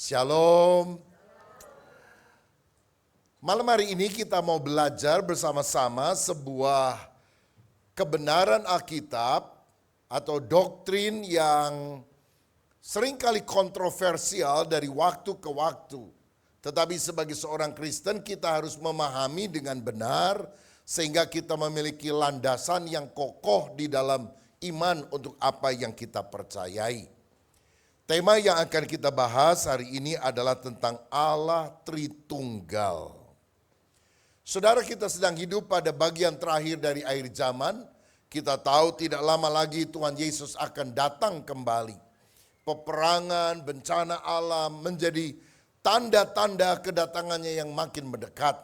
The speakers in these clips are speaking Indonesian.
Shalom. Malam hari ini kita mau belajar bersama-sama sebuah kebenaran Alkitab atau doktrin yang seringkali kontroversial dari waktu ke waktu. Tetapi sebagai seorang Kristen kita harus memahami dengan benar sehingga kita memiliki landasan yang kokoh di dalam iman untuk apa yang kita percayai. Tema yang akan kita bahas hari ini adalah tentang Allah Tritunggal. Saudara, kita sedang hidup pada bagian terakhir dari akhir zaman. Kita tahu tidak lama lagi Tuhan Yesus akan datang kembali. Peperangan, bencana alam menjadi tanda-tanda kedatangannya yang makin mendekat.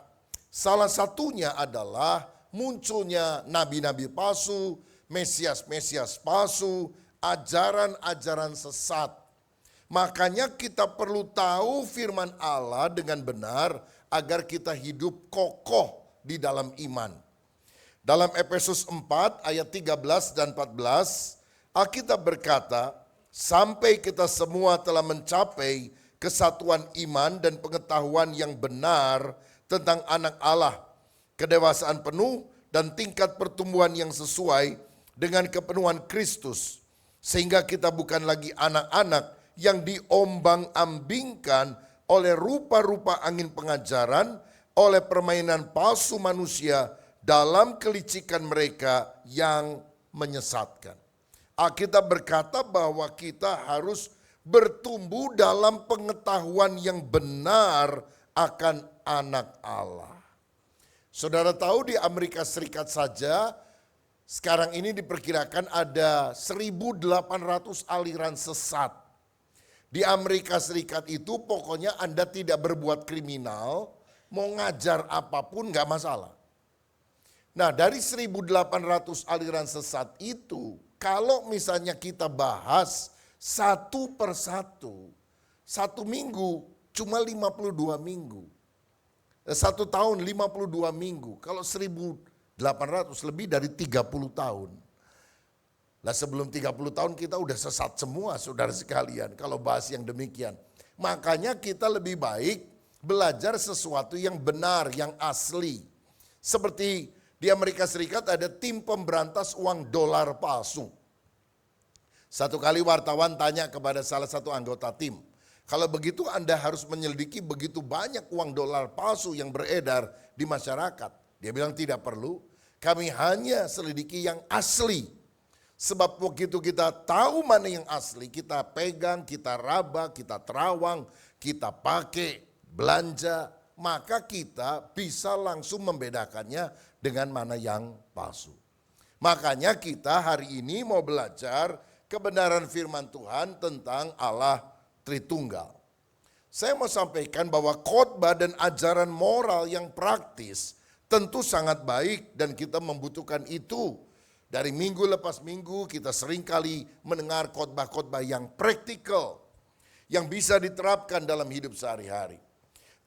Salah satunya adalah munculnya nabi-nabi palsu, mesias-mesias palsu, ajaran-ajaran sesat. Makanya kita perlu tahu firman Allah dengan benar agar kita hidup kokoh di dalam iman. Dalam Efesus 4 ayat 13 dan 14, Alkitab berkata, sampai kita semua telah mencapai kesatuan iman dan pengetahuan yang benar tentang anak Allah, kedewasaan penuh dan tingkat pertumbuhan yang sesuai dengan kepenuhan Kristus, sehingga kita bukan lagi anak-anak yang diombang-ambingkan oleh rupa-rupa angin pengajaran, oleh permainan palsu manusia dalam kelicikan mereka yang menyesatkan. Alkitab berkata bahwa kita harus bertumbuh dalam pengetahuan yang benar akan anak Allah. Saudara tahu di Amerika Serikat saja sekarang ini diperkirakan ada 1.800 aliran sesat. Di Amerika Serikat itu pokoknya Anda tidak berbuat kriminal, mau ngajar apapun gak masalah. Nah, dari 1.800 aliran sesat itu, kalau misalnya kita bahas satu persatu, satu minggu cuma 52 minggu. Satu tahun 52 minggu, kalau 1.800 lebih dari 30 tahun. Nah, sebelum 30 tahun kita udah sesat semua saudara sekalian kalau bahas yang demikian. Makanya kita lebih baik belajar sesuatu yang benar, yang asli. Seperti di Amerika Serikat ada tim pemberantas uang dolar palsu. Satu kali wartawan tanya kepada salah satu anggota tim, kalau begitu Anda harus menyelidiki begitu banyak uang dolar palsu yang beredar di masyarakat. Dia bilang tidak perlu, kami hanya selidiki yang asli. Sebab begitu kita tahu mana yang asli, kita pegang, kita raba, kita terawang, kita pakai, belanja, maka kita bisa langsung membedakannya dengan mana yang palsu. Makanya kita hari ini mau belajar kebenaran firman Tuhan tentang Allah Tritunggal. Saya mau sampaikan bahwa khotbah dan ajaran moral yang praktis tentu sangat baik dan kita membutuhkan itu. Dari minggu lepas minggu kita seringkali mendengar khotbah-khotbah yang praktikal, yang bisa diterapkan dalam hidup sehari-hari.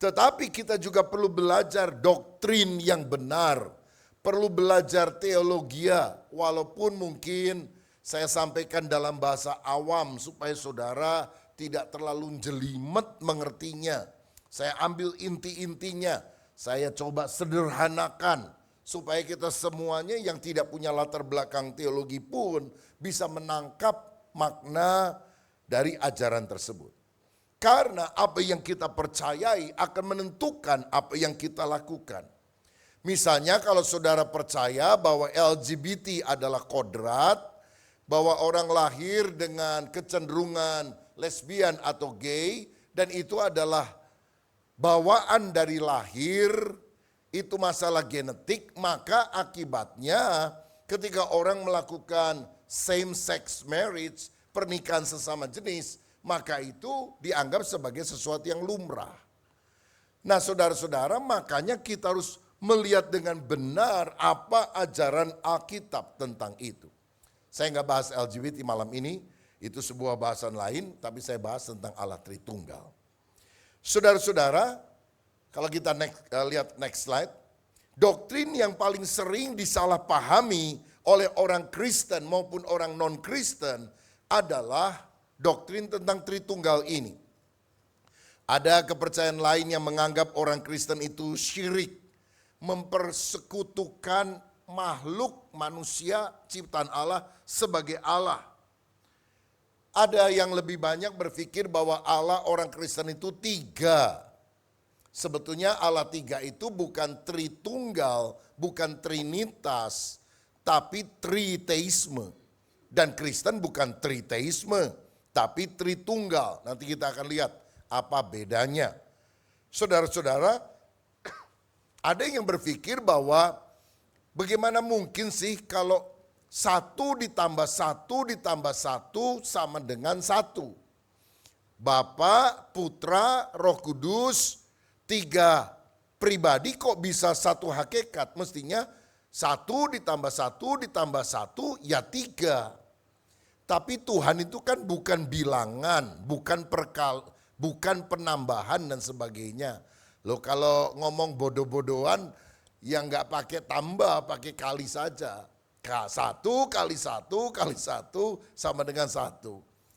Tetapi kita juga perlu belajar doktrin yang benar, perlu belajar teologia, walaupun mungkin saya sampaikan dalam bahasa awam supaya saudara tidak terlalu jelimet mengertinya. Saya ambil inti-intinya, saya coba sederhanakan, supaya kita semuanya yang tidak punya latar belakang teologi pun bisa menangkap makna dari ajaran tersebut. Karena apa yang kita percayai akan menentukan apa yang kita lakukan. Misalnya kalau saudara percaya bahwa LGBT adalah kodrat, bahwa orang lahir dengan kecenderungan lesbian atau gay, dan itu adalah bawaan dari lahir, itu masalah genetik, maka akibatnya ketika orang melakukan same sex marriage, pernikahan sesama jenis, maka itu dianggap sebagai sesuatu yang lumrah. Nah saudara-saudara, makanya kita harus melihat dengan benar apa ajaran Alkitab tentang itu. Saya nggak bahas LGBT malam ini, itu sebuah bahasan lain, tapi saya bahas tentang Allah Tritunggal. Saudara-saudara, kalau kita lihat next slide, doktrin yang paling sering disalahpahami oleh orang Kristen maupun orang non-Kristen adalah doktrin tentang Tritunggal ini. Ada kepercayaan lain yang menganggap orang Kristen itu syirik, mempersekutukan makhluk manusia ciptaan Allah sebagai Allah. Ada yang lebih banyak berpikir bahwa Allah orang Kristen itu tiga. Sebetulnya Allah tiga itu bukan Tritunggal, bukan Trinitas, tapi Triteisme. Dan Kristen bukan Triteisme, tapi Tritunggal. Nanti kita akan lihat apa bedanya. Saudara-saudara, ada yang berpikir bahwa bagaimana mungkin sih kalau 1+1+1 sama dengan 1. Bapa, Putra, Roh Kudus, 3 pribadi kok bisa satu hakikat? Mestinya 1+1+1 ya 3. Tapi Tuhan itu kan bukan bilangan, bukan penambahan dan sebagainya. Loh kalau ngomong bodoh-bodohan yang nggak pakai tambah, pakai kali saja. 1+1+1 sama dengan 1.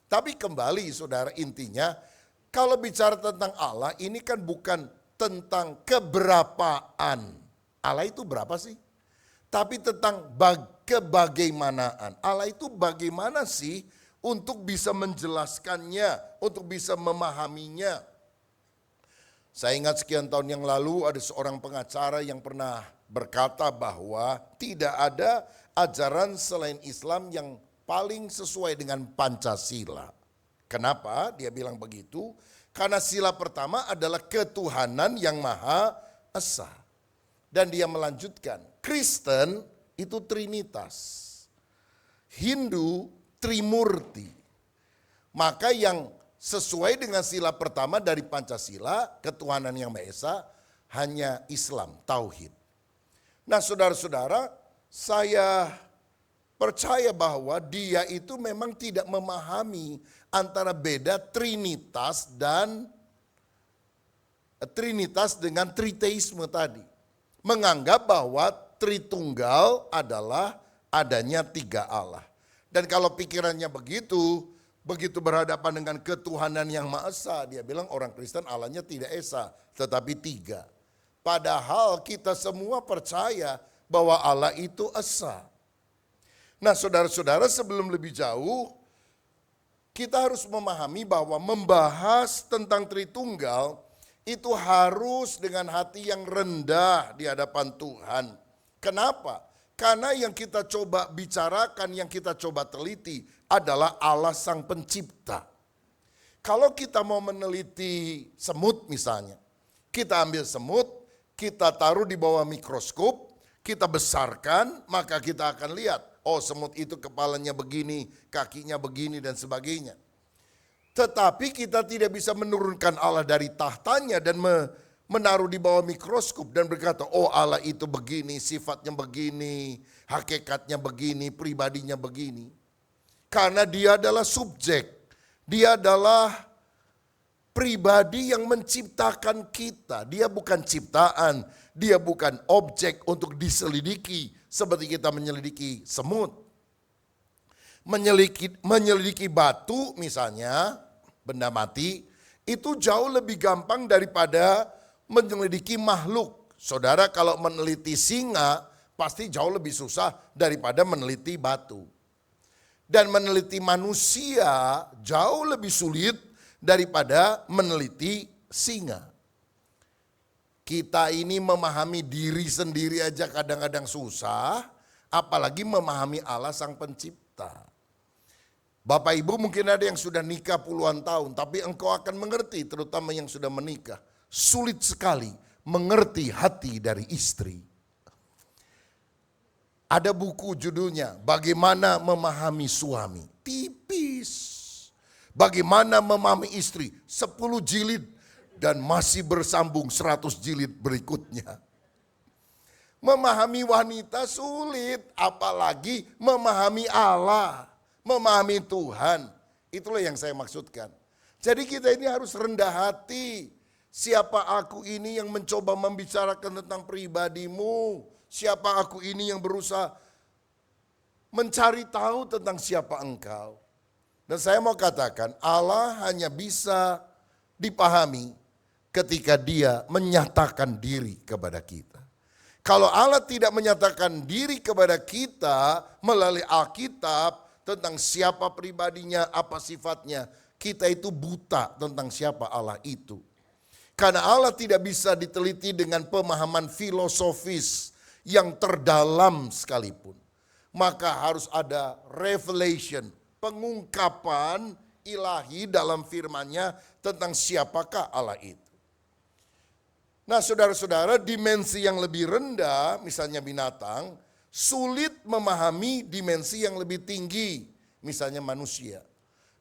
Tapi kembali saudara, intinya kalau bicara tentang Allah ini kan bukan tentang keberapaan. Allah itu berapa sih? Tapi tentang kebagaimanaan. Allah itu bagaimana sih untuk bisa menjelaskannya, untuk bisa memahaminya. Saya ingat sekian tahun yang lalu ada seorang pengacara yang pernah berkata bahwa tidak ada ajaran selain Islam yang paling sesuai dengan Pancasila. Kenapa dia bilang begitu? Karena sila pertama adalah ketuhanan yang Maha Esa. Dan dia melanjutkan, Kristen itu Trinitas, Hindu Trimurti. Maka yang sesuai dengan sila pertama dari Pancasila, ketuhanan yang Maha Esa, hanya Islam, Tauhid. Nah saudara-saudara, saya percaya bahwa dia itu memang tidak memahami antara beda Trinitas dengan Triteisme tadi. Menganggap bahwa Tritunggal adalah adanya 3 Allah. Dan kalau pikirannya begitu berhadapan dengan ketuhanan yang Maha Esa, dia bilang orang Kristen Allahnya tidak Esa, tetapi 3. Padahal kita semua percaya bahwa Allah itu Esa. Nah saudara-saudara, sebelum lebih jauh, kita harus memahami bahwa membahas tentang Tritunggal itu harus dengan hati yang rendah di hadapan Tuhan. Kenapa? Karena yang kita coba bicarakan, yang kita coba teliti adalah Allah Sang Pencipta. Kalau kita mau meneliti semut misalnya, kita ambil semut, kita taruh di bawah mikroskop, kita besarkan, maka kita akan lihat, oh semut itu kepalanya begini, kakinya begini dan sebagainya. Tetapi kita tidak bisa menurunkan Allah dari tahtanya dan menaruh di bawah mikroskop dan berkata, oh Allah itu begini, sifatnya begini, hakikatnya begini, pribadinya begini. Karena dia adalah subjek, dia adalah pribadi yang menciptakan kita. Dia bukan ciptaan, dia bukan objek untuk diselidiki seperti kita menyelidiki semut. Menyelidiki batu misalnya, benda mati, itu jauh lebih gampang daripada menyelidiki makhluk. Saudara kalau meneliti singa, pasti jauh lebih susah daripada meneliti batu. Dan meneliti manusia jauh lebih sulit daripada meneliti singa. Kita ini memahami diri sendiri aja kadang-kadang susah, apalagi memahami Allah Sang Pencipta. Bapak Ibu mungkin ada yang sudah nikah puluhan tahun, tapi engkau akan mengerti, terutama yang sudah menikah. Sulit sekali mengerti hati dari istri. Ada buku judulnya, Bagaimana Memahami Suami. Tipis. Bagaimana memahami istri, 10 jilid dan masih bersambung 100 jilid berikutnya. Memahami wanita sulit, apalagi memahami Allah. Memahami Tuhan, itulah yang saya maksudkan. Jadi kita ini harus rendah hati. Siapa aku ini yang mencoba membicarakan tentang pribadimu? Siapa aku ini yang berusaha mencari tahu tentang siapa engkau? Dan saya mau katakan Allah hanya bisa dipahami ketika dia menyatakan diri kepada kita. Kalau Allah tidak menyatakan diri kepada kita melalui Alkitab tentang siapa pribadinya, apa sifatnya, kita itu buta tentang siapa Allah itu. Karena Allah tidak bisa diteliti dengan pemahaman filosofis yang terdalam sekalipun. Maka harus ada revelation, pengungkapan ilahi dalam firman-Nya tentang siapakah Allah itu. Nah saudara-saudara, dimensi yang lebih rendah, misalnya binatang, sulit memahami dimensi yang lebih tinggi, misalnya manusia.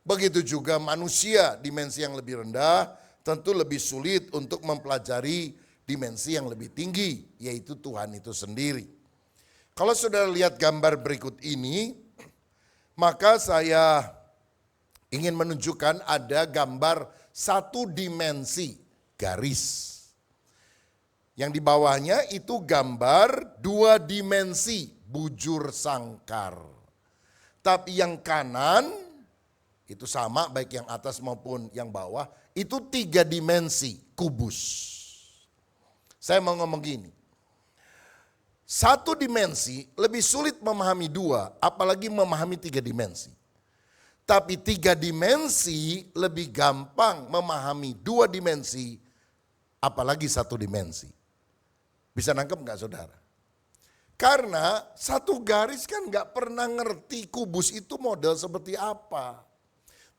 Begitu juga manusia, dimensi yang lebih rendah, tentu lebih sulit untuk mempelajari dimensi yang lebih tinggi, yaitu Tuhan itu sendiri. Kalau saudara lihat gambar berikut ini, maka saya ingin menunjukkan ada gambar satu dimensi, garis. Yang di bawahnya itu gambar dua dimensi, bujur sangkar. Tapi yang kanan, itu sama baik yang atas maupun yang bawah, itu tiga dimensi, kubus. Saya mau ngomong gini, satu dimensi lebih sulit memahami dua, apalagi memahami tiga dimensi. Tapi tiga dimensi lebih gampang memahami dua dimensi, apalagi satu dimensi. Bisa nangkep gak saudara? Karena satu garis kan gak pernah ngerti kubus itu model seperti apa.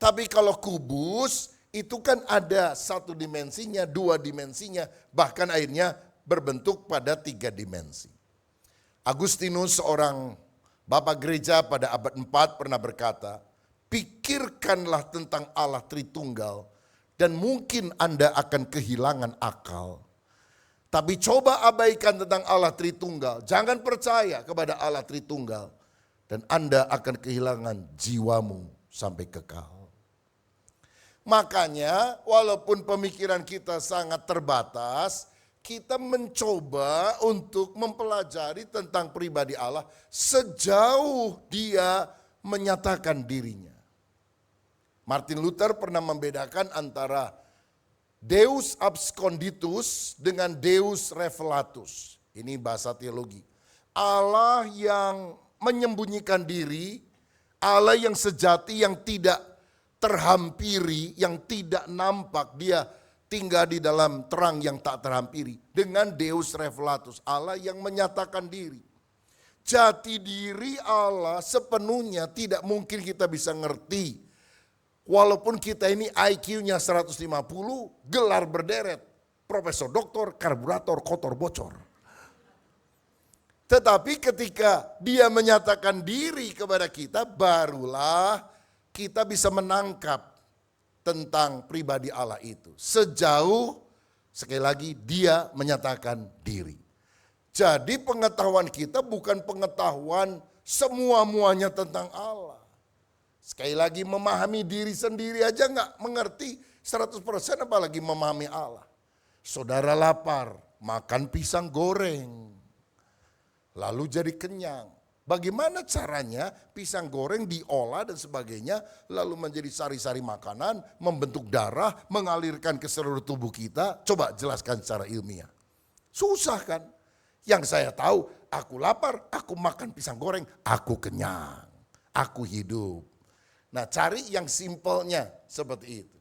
Tapi kalau kubus itu kan ada satu dimensinya, dua dimensinya, bahkan akhirnya berbentuk pada tiga dimensi. Agustinus, seorang bapak gereja pada abad 4 pernah berkata, pikirkanlah tentang Allah Tritunggal dan mungkin Anda akan kehilangan akal. Tapi coba abaikan tentang Allah Tritunggal, jangan percaya kepada Allah Tritunggal, dan Anda akan kehilangan jiwamu sampai kekal. Makanya walaupun pemikiran kita sangat terbatas, kita mencoba untuk mempelajari tentang pribadi Allah sejauh dia menyatakan dirinya. Martin Luther pernah membedakan antara Deus absconditus dengan Deus revelatus. Ini bahasa teologi. Allah yang menyembunyikan diri, Allah yang sejati, yang tidak terhampiri, yang tidak nampak, dia tinggal di dalam terang yang tak terhampiri. Dengan Deus revelatus, Allah yang menyatakan diri. Jati diri Allah sepenuhnya tidak mungkin kita bisa ngerti. Walaupun kita ini IQ-nya 150, gelar berderet, profesor doktor, karburator, kotor bocor. Tetapi ketika dia menyatakan diri kepada kita, barulah kita bisa menangkap tentang pribadi Allah itu. Sejauh, sekali lagi, dia menyatakan diri. Jadi pengetahuan kita bukan pengetahuan semua-muanya tentang Allah. Sekali lagi, memahami diri sendiri aja nggak mengerti 100%, apalagi memahami Allah. Saudara lapar, makan pisang goreng, lalu jadi kenyang. Bagaimana caranya pisang goreng diolah dan sebagainya, lalu menjadi sari-sari makanan, membentuk darah, mengalirkan ke seluruh tubuh kita? Coba jelaskan secara ilmiah. Susah kan? Yang saya tahu, aku lapar, aku makan pisang goreng, aku kenyang, aku hidup. Nah, cari yang simpelnya seperti itu.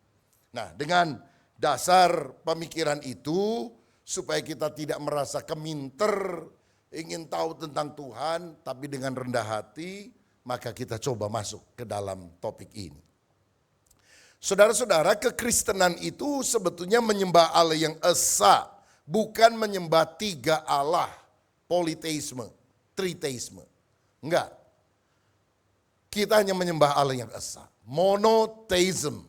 Nah, dengan dasar pemikiran itu, supaya kita tidak merasa keminter, ingin tahu tentang Tuhan, tapi dengan rendah hati, maka kita coba masuk ke dalam topik ini. Saudara-saudara, kekristenan itu sebetulnya menyembah Allah yang esa, bukan menyembah tiga Allah, politeisme, triteisme. Enggak. Kita hanya menyembah Allah yang esa. Monotheism,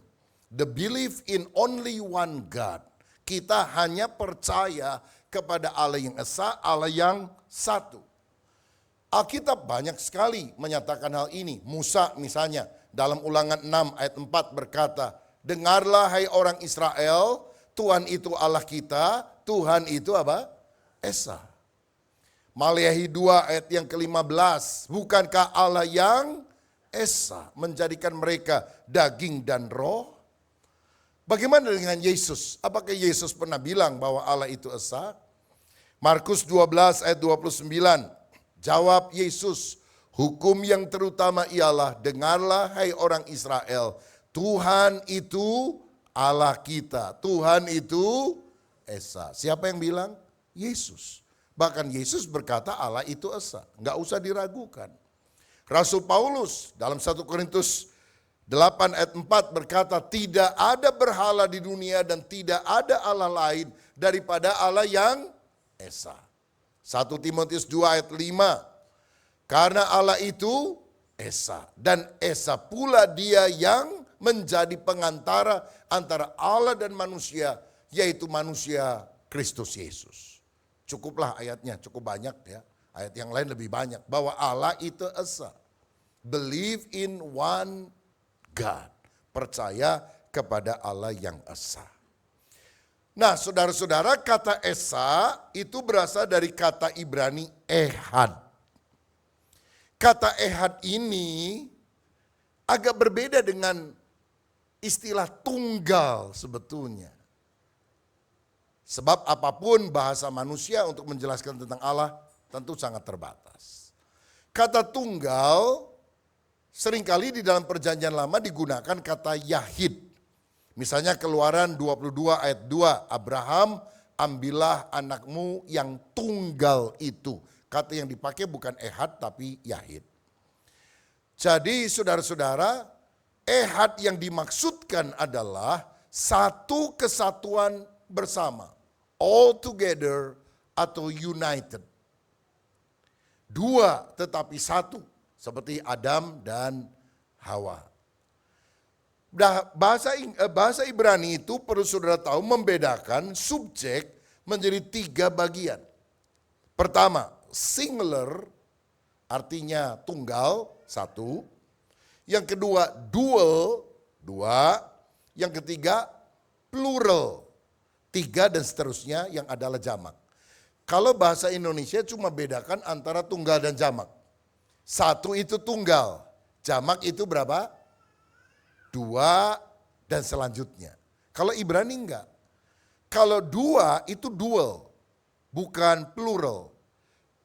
the belief in only one God. Kita hanya percaya kepada Allah yang esa, Allah yang satu. Alkitab banyak sekali menyatakan hal ini. Musa misalnya dalam Ulangan 6 ayat 4 berkata, dengarlah hai orang Israel, Tuhan itu Allah kita, Tuhan itu apa? Esa. Maleakhi 2 ayat yang ke-15, bukankah Allah yang esa menjadikan mereka daging dan roh? Bagaimana dengan Yesus? Apakah Yesus pernah bilang bahwa Allah itu esa? Markus 12 ayat 29. Jawab Yesus, hukum yang terutama ialah, dengarlah hai orang Israel, Tuhan itu Allah kita. Tuhan itu esa. Siapa yang bilang? Yesus. Bahkan Yesus berkata Allah itu esa. Enggak usah diragukan. Rasul Paulus dalam 1 Korintus 8 ayat 4 berkata, tidak ada berhala di dunia dan tidak ada Allah lain daripada Allah yang esa. 1 Timotius 2 ayat 5, karena Allah itu esa dan esa pula dia yang menjadi pengantara antara Allah dan manusia, yaitu manusia Kristus Yesus. Cukuplah ayatnya, cukup banyak ya. Ayat yang lain lebih banyak, bahwa Allah itu esa. Believe in one God. Percaya kepada Allah yang esa. Nah, saudara-saudara, kata esa itu berasal dari kata Ibrani ehad. Kata ehad ini agak berbeda dengan istilah tunggal sebetulnya. Sebab apapun bahasa manusia untuk menjelaskan tentang Allah tentu sangat terbatas. Kata tunggal seringkali di dalam perjanjian lama digunakan kata yahid. Misalnya Keluaran 22 ayat 2, Abraham ambillah anakmu yang tunggal itu. Kata yang dipakai bukan ehad tapi yahid. Jadi saudara-saudara, ehad yang dimaksudkan adalah satu kesatuan bersama. All together atau united. Dua tetapi satu. Seperti Adam dan Hawa. Bahasa Ibrani itu perlu saudara tahu membedakan subjek menjadi 3 bagian. Pertama, singular artinya tunggal, 1. Yang kedua, dual, 2. Yang ketiga, plural, 3 dan seterusnya yang adalah jamak. Kalau bahasa Indonesia cuma bedakan antara tunggal dan jamak. 1 itu tunggal, jamak itu berapa? 2 dan selanjutnya. Kalau Ibrani enggak. Kalau 2 itu dual, bukan plural.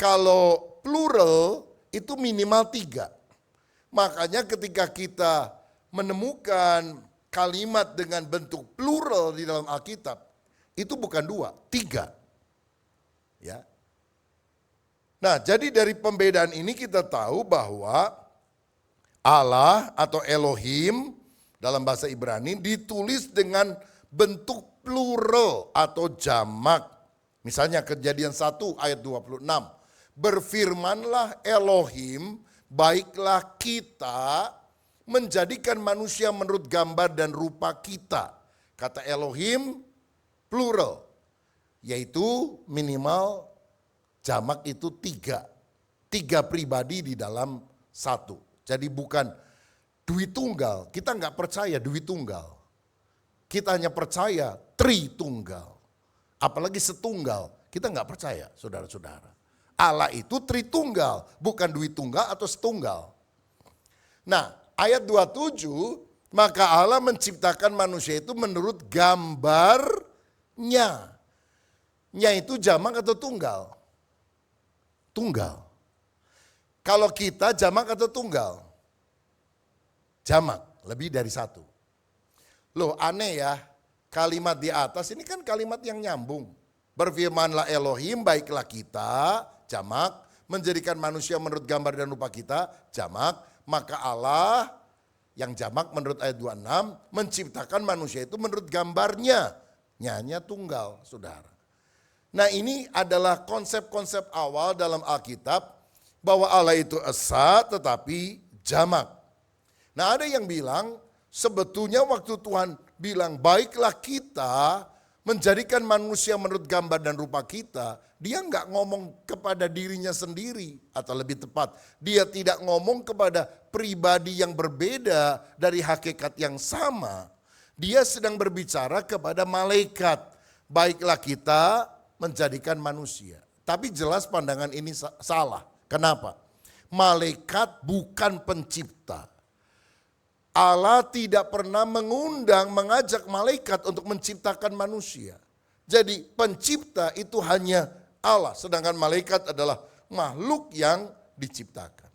Kalau plural itu minimal 3. Makanya ketika kita menemukan kalimat dengan bentuk plural di dalam Alkitab, itu bukan 2, 3. Ya. Nah, jadi dari pembedaan ini kita tahu bahwa Allah atau Elohim dalam bahasa Ibrani ditulis dengan bentuk plural atau jamak. Misalnya Kejadian 1 ayat 26. Berfirmanlah Elohim, baiklah kita menjadikan manusia menurut gambar dan rupa kita. Kata Elohim plural, yaitu minimal jamak itu 3. 3 pribadi di dalam 1. Jadi bukan Dwitunggal. Kita nggak percaya Dwitunggal. Kita hanya percaya Tritunggal. Apalagi setunggal. Kita nggak percaya, saudara-saudara. Allah itu Tritunggal, bukan Dwitunggal atau setunggal. Nah, ayat 27, maka Allah menciptakan manusia itu menurut gambarnya. Nya itu jamak atau tunggal? Tunggal. Kalau kita jamak atau tunggal? Jamak, lebih dari 1. Loh aneh ya, kalimat di atas ini kan kalimat yang nyambung. Berfirmanlah Elohim, baiklah kita, jamak, menjadikan manusia menurut gambar dan rupa kita, jamak. Maka Allah, yang jamak menurut ayat 26, menciptakan manusia itu menurut gambarnya. Nyanya tunggal, saudara. Nah ini adalah konsep-konsep awal dalam Alkitab bahwa Allah itu esa tetapi jamak. Nah ada yang bilang sebetulnya waktu Tuhan bilang baiklah kita menjadikan manusia menurut gambar dan rupa kita, dia enggak ngomong kepada dirinya sendiri atau lebih tepat dia tidak ngomong kepada pribadi yang berbeda dari hakikat yang sama. Dia sedang berbicara kepada malaikat. Baiklah kita menjadikan manusia. Tapi jelas pandangan ini salah. Kenapa? Malaikat bukan pencipta. Allah tidak pernah mengajak malaikat untuk menciptakan manusia. Jadi pencipta itu hanya Allah, sedangkan malaikat adalah makhluk yang diciptakan.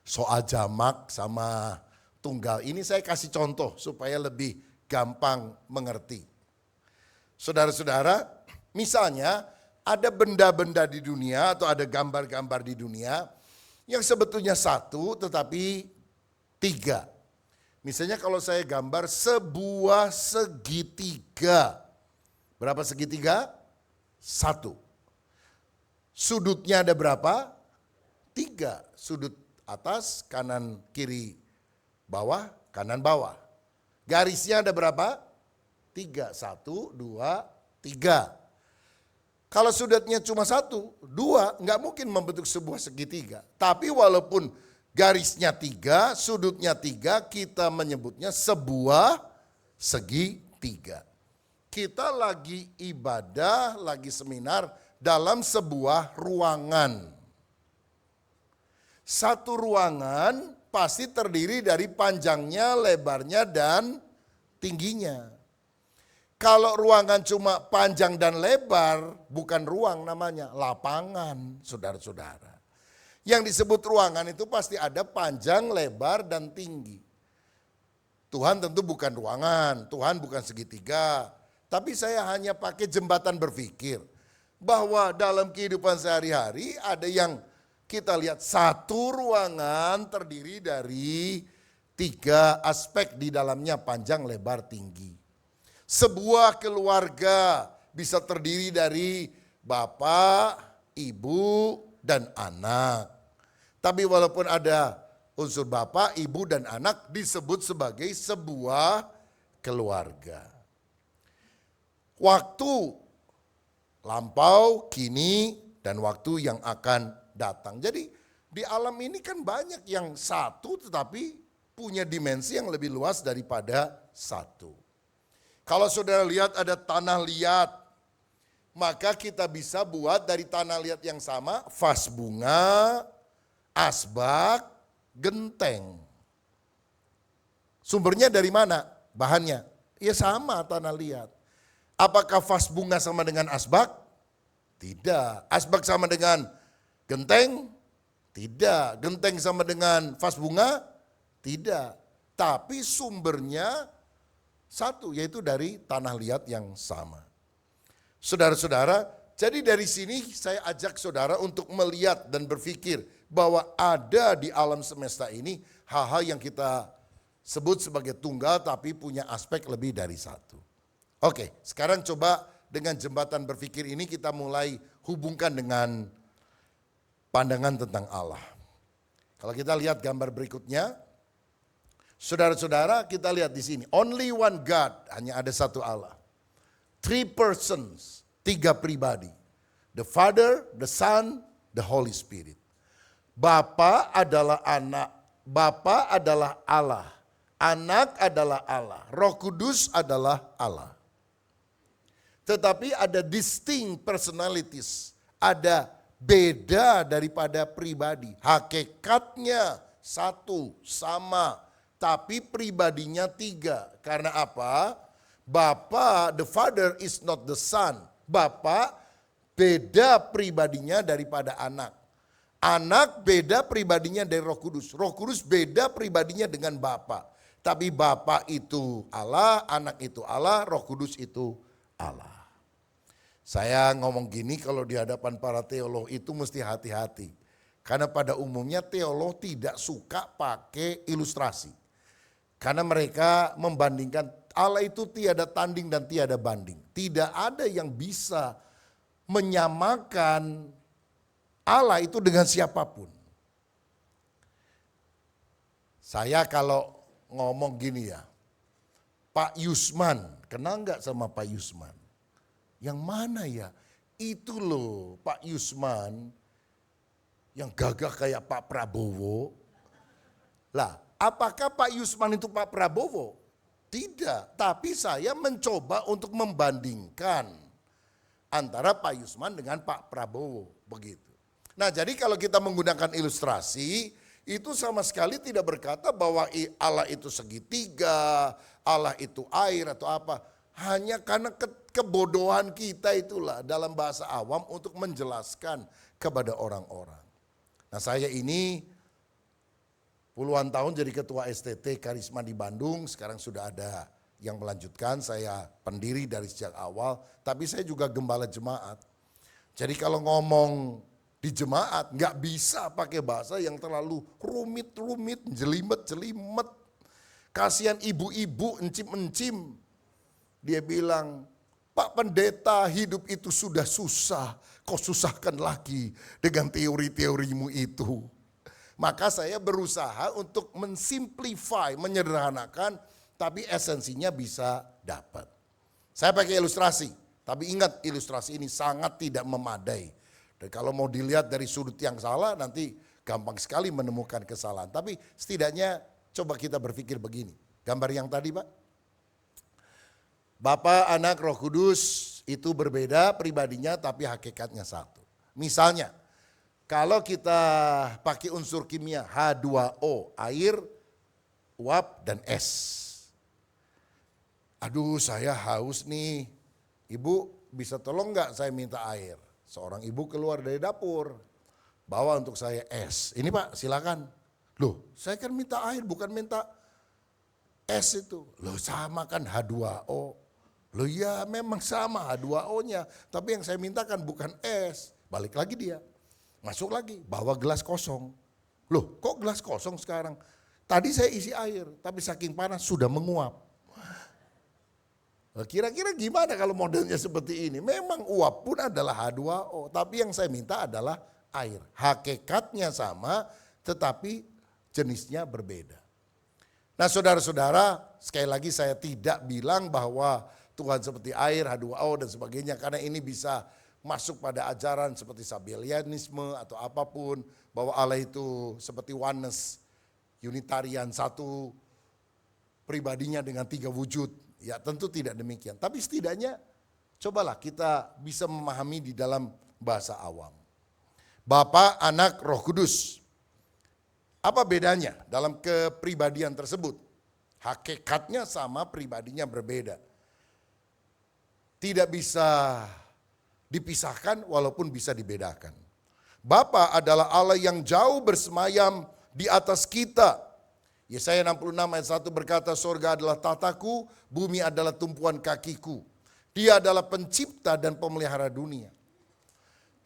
Soal jamak sama tunggal ini saya kasih contoh supaya lebih gampang mengerti. Saudara-saudara, misalnya ada benda-benda di dunia atau ada gambar-gambar di dunia yang sebetulnya satu tetapi tiga. Misalnya kalau saya gambar sebuah segitiga. Berapa segitiga? Satu. Sudutnya ada berapa? Tiga. Sudut atas, kanan, kiri, bawah, kanan, bawah. Garisnya ada berapa? Tiga. Satu, dua, tiga. Kalau sudutnya cuma satu, dua, nggak mungkin membentuk sebuah segitiga. Tapi walaupun garisnya tiga, sudutnya tiga, kita menyebutnya sebuah segitiga. Kita lagi ibadah, lagi seminar dalam sebuah ruangan. Satu ruangan pasti terdiri dari panjangnya, lebarnya, dan tingginya. Kalau ruangan cuma panjang dan lebar, bukan ruang namanya, lapangan, saudara-saudara. Yang disebut ruangan itu pasti ada panjang, lebar, dan tinggi. Tuhan tentu bukan ruangan, Tuhan bukan segitiga. Tapi saya hanya pakai jembatan berpikir bahwa dalam kehidupan sehari-hari ada yang kita lihat satu ruangan terdiri dari tiga aspek di dalamnya, panjang, lebar, tinggi. Sebuah keluarga bisa terdiri dari bapak, ibu, dan anak. Tapi walaupun ada unsur bapak, ibu, dan anak disebut sebagai sebuah keluarga. Waktu lampau, kini, dan waktu yang akan datang. Jadi di alam ini kan banyak yang satu tetapi punya dimensi yang lebih luas daripada satu. Kalau saudara lihat ada tanah liat, maka kita bisa buat dari tanah liat yang sama vas bunga, asbak, genteng. Sumbernya dari mana? Bahannya? Ya sama tanah liat. Apakah vas bunga sama dengan asbak? Tidak. Asbak sama dengan genteng? Tidak. Genteng sama dengan vas bunga? Tidak. Tapi sumbernya satu, yaitu dari tanah liat yang sama. Saudara-saudara, jadi dari sini saya ajak saudara untuk melihat dan berpikir bahwa ada di alam semesta ini hal-hal yang kita sebut sebagai tunggal tapi punya aspek lebih dari satu. Oke, sekarang coba dengan jembatan berpikir ini kita mulai hubungkan dengan pandangan tentang Allah. Kalau kita lihat gambar berikutnya, saudara-saudara kita lihat di sini, only one God, hanya ada satu Allah. Three persons, tiga pribadi. The Father, the Son, the Holy Spirit. Bapa adalah anak, Bapa adalah Allah, anak adalah Allah, Roh Kudus adalah Allah. Tetapi ada distinct personalities, ada beda daripada pribadi. Hakikatnya satu, sama, tapi pribadinya tiga. Karena apa? Bapa, the Father is not the Son. Bapa beda pribadinya daripada anak. Anak beda pribadinya dari Roh Kudus. Roh Kudus beda pribadinya dengan Bapa. Tapi Bapa itu Allah, anak itu Allah, Roh Kudus itu Allah. Saya ngomong gini kalau di hadapan para teolog itu mesti hati-hati. Karena pada umumnya teolog tidak suka pakai ilustrasi. Karena mereka membandingkan Allah itu tiada tanding dan tiada banding. Tidak ada yang bisa menyamakan Allah itu dengan siapapun. Saya kalau ngomong gini ya, Pak Yusman, kenal nggak sama Pak Yusman? Yang mana ya? Itu loh Pak Yusman yang gagah kayak Pak Prabowo. Lah, apakah Pak Yusman itu Pak Prabowo? Tidak, tapi saya mencoba untuk membandingkan antara Pak Yusman dengan Pak Prabowo, begitu. Nah, jadi kalau kita menggunakan ilustrasi, itu sama sekali tidak berkata bahwa Allah itu segitiga, Allah itu air atau apa. Hanya karena kebodohan kita itulah dalam bahasa awam untuk menjelaskan kepada orang-orang. Nah, saya ini puluhan tahun jadi ketua STT Karisma di Bandung, sekarang sudah ada yang melanjutkan, saya pendiri dari sejak awal, tapi saya juga gembala jemaat. Jadi kalau ngomong di jemaat nggak bisa pakai bahasa yang terlalu rumit-rumit, jelimet-jelimet. Kasihan ibu-ibu encim-encim. Dia bilang, Pak Pendeta, hidup itu sudah susah, kau susahkan lagi dengan teori-teorimu itu. Maka saya berusaha untuk mensimplify, menyederhanakan, tapi esensinya bisa dapat. Saya pakai ilustrasi, tapi ingat ilustrasi ini sangat tidak memadai. Dan kalau mau dilihat dari sudut yang salah, nanti gampang sekali menemukan kesalahan. Tapi setidaknya coba kita berpikir begini. Gambar yang tadi, Pak. Bapa, Anak, Roh Kudus itu berbeda pribadinya tapi hakikatnya satu. Misalnya, kalau kita pakai unsur kimia H2O, air, uap, dan es. Aduh, saya haus nih. Ibu bisa tolong nggak saya minta air? Seorang ibu keluar dari dapur, bawa untuk saya es. Ini Pak, silakan. Loh, saya kan minta air bukan minta es itu. Loh, sama kan H2O. Loh ya memang sama H2O-nya, tapi yang saya mintakan bukan es. Balik lagi dia, masuk lagi, bawa gelas kosong. Loh kok gelas kosong sekarang? Tadi saya isi air, tapi saking panas sudah menguap. Kira-kira gimana kalau modelnya seperti ini? Memang uap pun adalah H2O, tapi yang saya minta adalah air. Hakikatnya sama, tetapi jenisnya berbeda. Nah saudara-saudara, sekali lagi saya tidak bilang bahwa Tuhan seperti air, H2O dan sebagainya, karena ini bisa masuk pada ajaran seperti Sabellianisme atau apapun, bahwa Allah itu seperti oneness, unitarian, satu pribadinya dengan tiga wujud. Ya tentu tidak demikian, tapi setidaknya cobalah kita bisa memahami di dalam bahasa awam. Bapa, Anak, Roh Kudus. Apa bedanya dalam kepribadian tersebut? Hakikatnya sama, pribadinya berbeda. Tidak bisa dipisahkan walaupun bisa dibedakan. Bapa adalah Allah yang jauh bersemayam di atas kita. Yesaya 66 ayat 1 berkata, sorga adalah tataku, bumi adalah tumpuan kakiku. Dia adalah pencipta dan pemelihara dunia.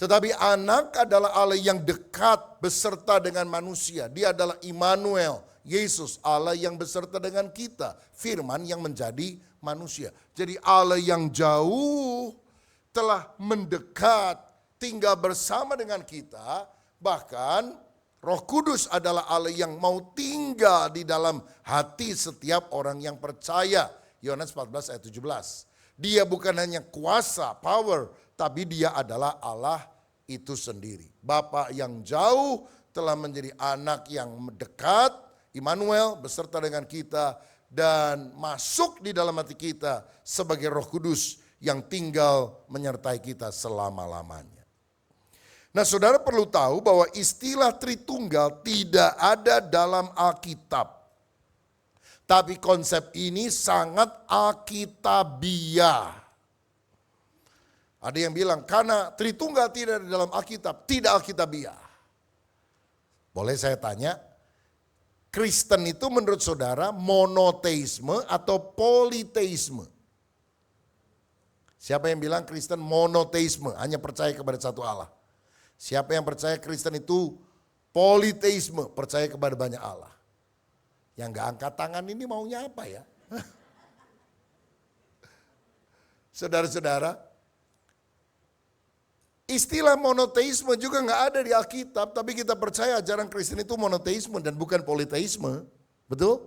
Tetapi Anak adalah Allah yang dekat beserta dengan manusia. Dia adalah Immanuel, Yesus, Allah yang beserta dengan kita. Firman yang menjadi manusia. Jadi Allah yang jauh telah mendekat, tinggal bersama dengan kita. Bahkan Roh Kudus adalah Allah yang mau tinggal di dalam hati setiap orang yang percaya. Yohanes 14 ayat 17. Dia bukan hanya kuasa, power, tapi dia adalah Allah itu sendiri. Bapa yang jauh telah menjadi Anak yang dekat, Immanuel beserta dengan kita, dan masuk di dalam hati kita sebagai Roh Kudus yang tinggal menyertai kita selama-lamanya. Nah saudara perlu tahu bahwa istilah Tritunggal tidak ada dalam Alkitab. Tapi konsep ini sangat alkitabiah. Ada yang bilang karena Tritunggal tidak ada dalam Alkitab, tidak alkitabiah. Boleh saya tanya, Kristen itu menurut saudara monoteisme atau politeisme? Siapa yang bilang Kristen monoteisme, hanya percaya kepada satu Allah? Siapa yang percaya Kristen itu politeisme, percaya kepada banyak Allah? Yang gak angkat tangan ini maunya apa ya? Saudara-saudara, istilah monoteisme juga gak ada di Alkitab, tapi kita percaya ajaran Kristen itu monoteisme dan bukan politeisme. Betul?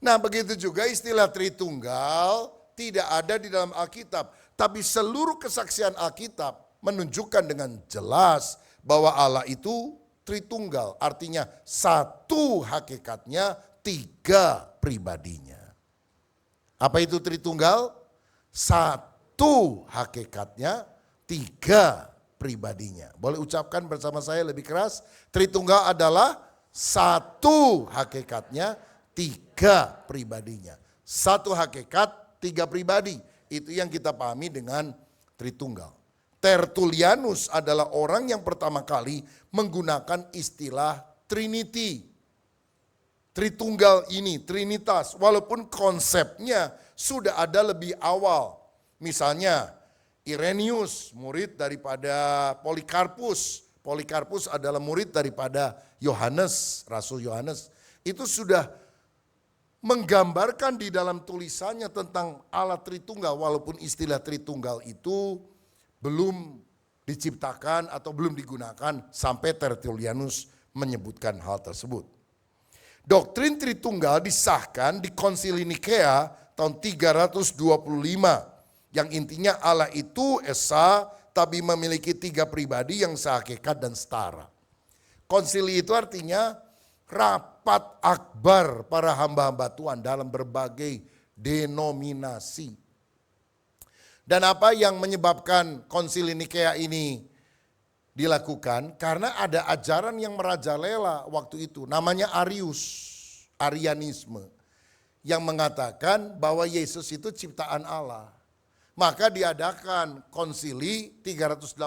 Nah begitu juga istilah Tritunggal tidak ada di dalam Alkitab, tapi seluruh kesaksian Alkitab menunjukkan dengan jelas bahwa Allah itu Tritunggal, artinya satu hakikatnya, tiga pribadinya. Apa itu Tritunggal? Satu hakikatnya, tiga pribadinya. Boleh ucapkan bersama saya lebih keras? Tritunggal adalah Satu hakikatnya, tiga pribadinya. Satu hakikat, tiga pribadi. Itu yang kita pahami dengan Tritunggal. Tertullianus adalah orang yang pertama kali menggunakan istilah Trinity. Tritunggal ini, Trinitas, walaupun konsepnya sudah ada lebih awal. Misalnya Irenaeus, murid daripada Polikarpus. Polikarpus adalah murid daripada Yohanes, Rasul Yohanes. Itu sudah menggambarkan di dalam tulisannya tentang Allah Tritunggal, walaupun istilah Tritunggal itu belum diciptakan atau belum digunakan sampai Tertullianus menyebutkan hal tersebut. Doktrin Tritunggal disahkan di Konsili Nikea tahun 325 yang intinya Allah itu esa tapi memiliki tiga pribadi yang sehakikat dan setara. Konsili itu artinya rapat akbar para hamba-hamba Tuhan dalam berbagai denominasi. Dan apa yang menyebabkan Konsili Nikea ini dilakukan? Karena ada ajaran yang merajalela waktu itu, namanya Arianisme, yang mengatakan bahwa Yesus itu ciptaan Allah. Maka diadakan konsili 318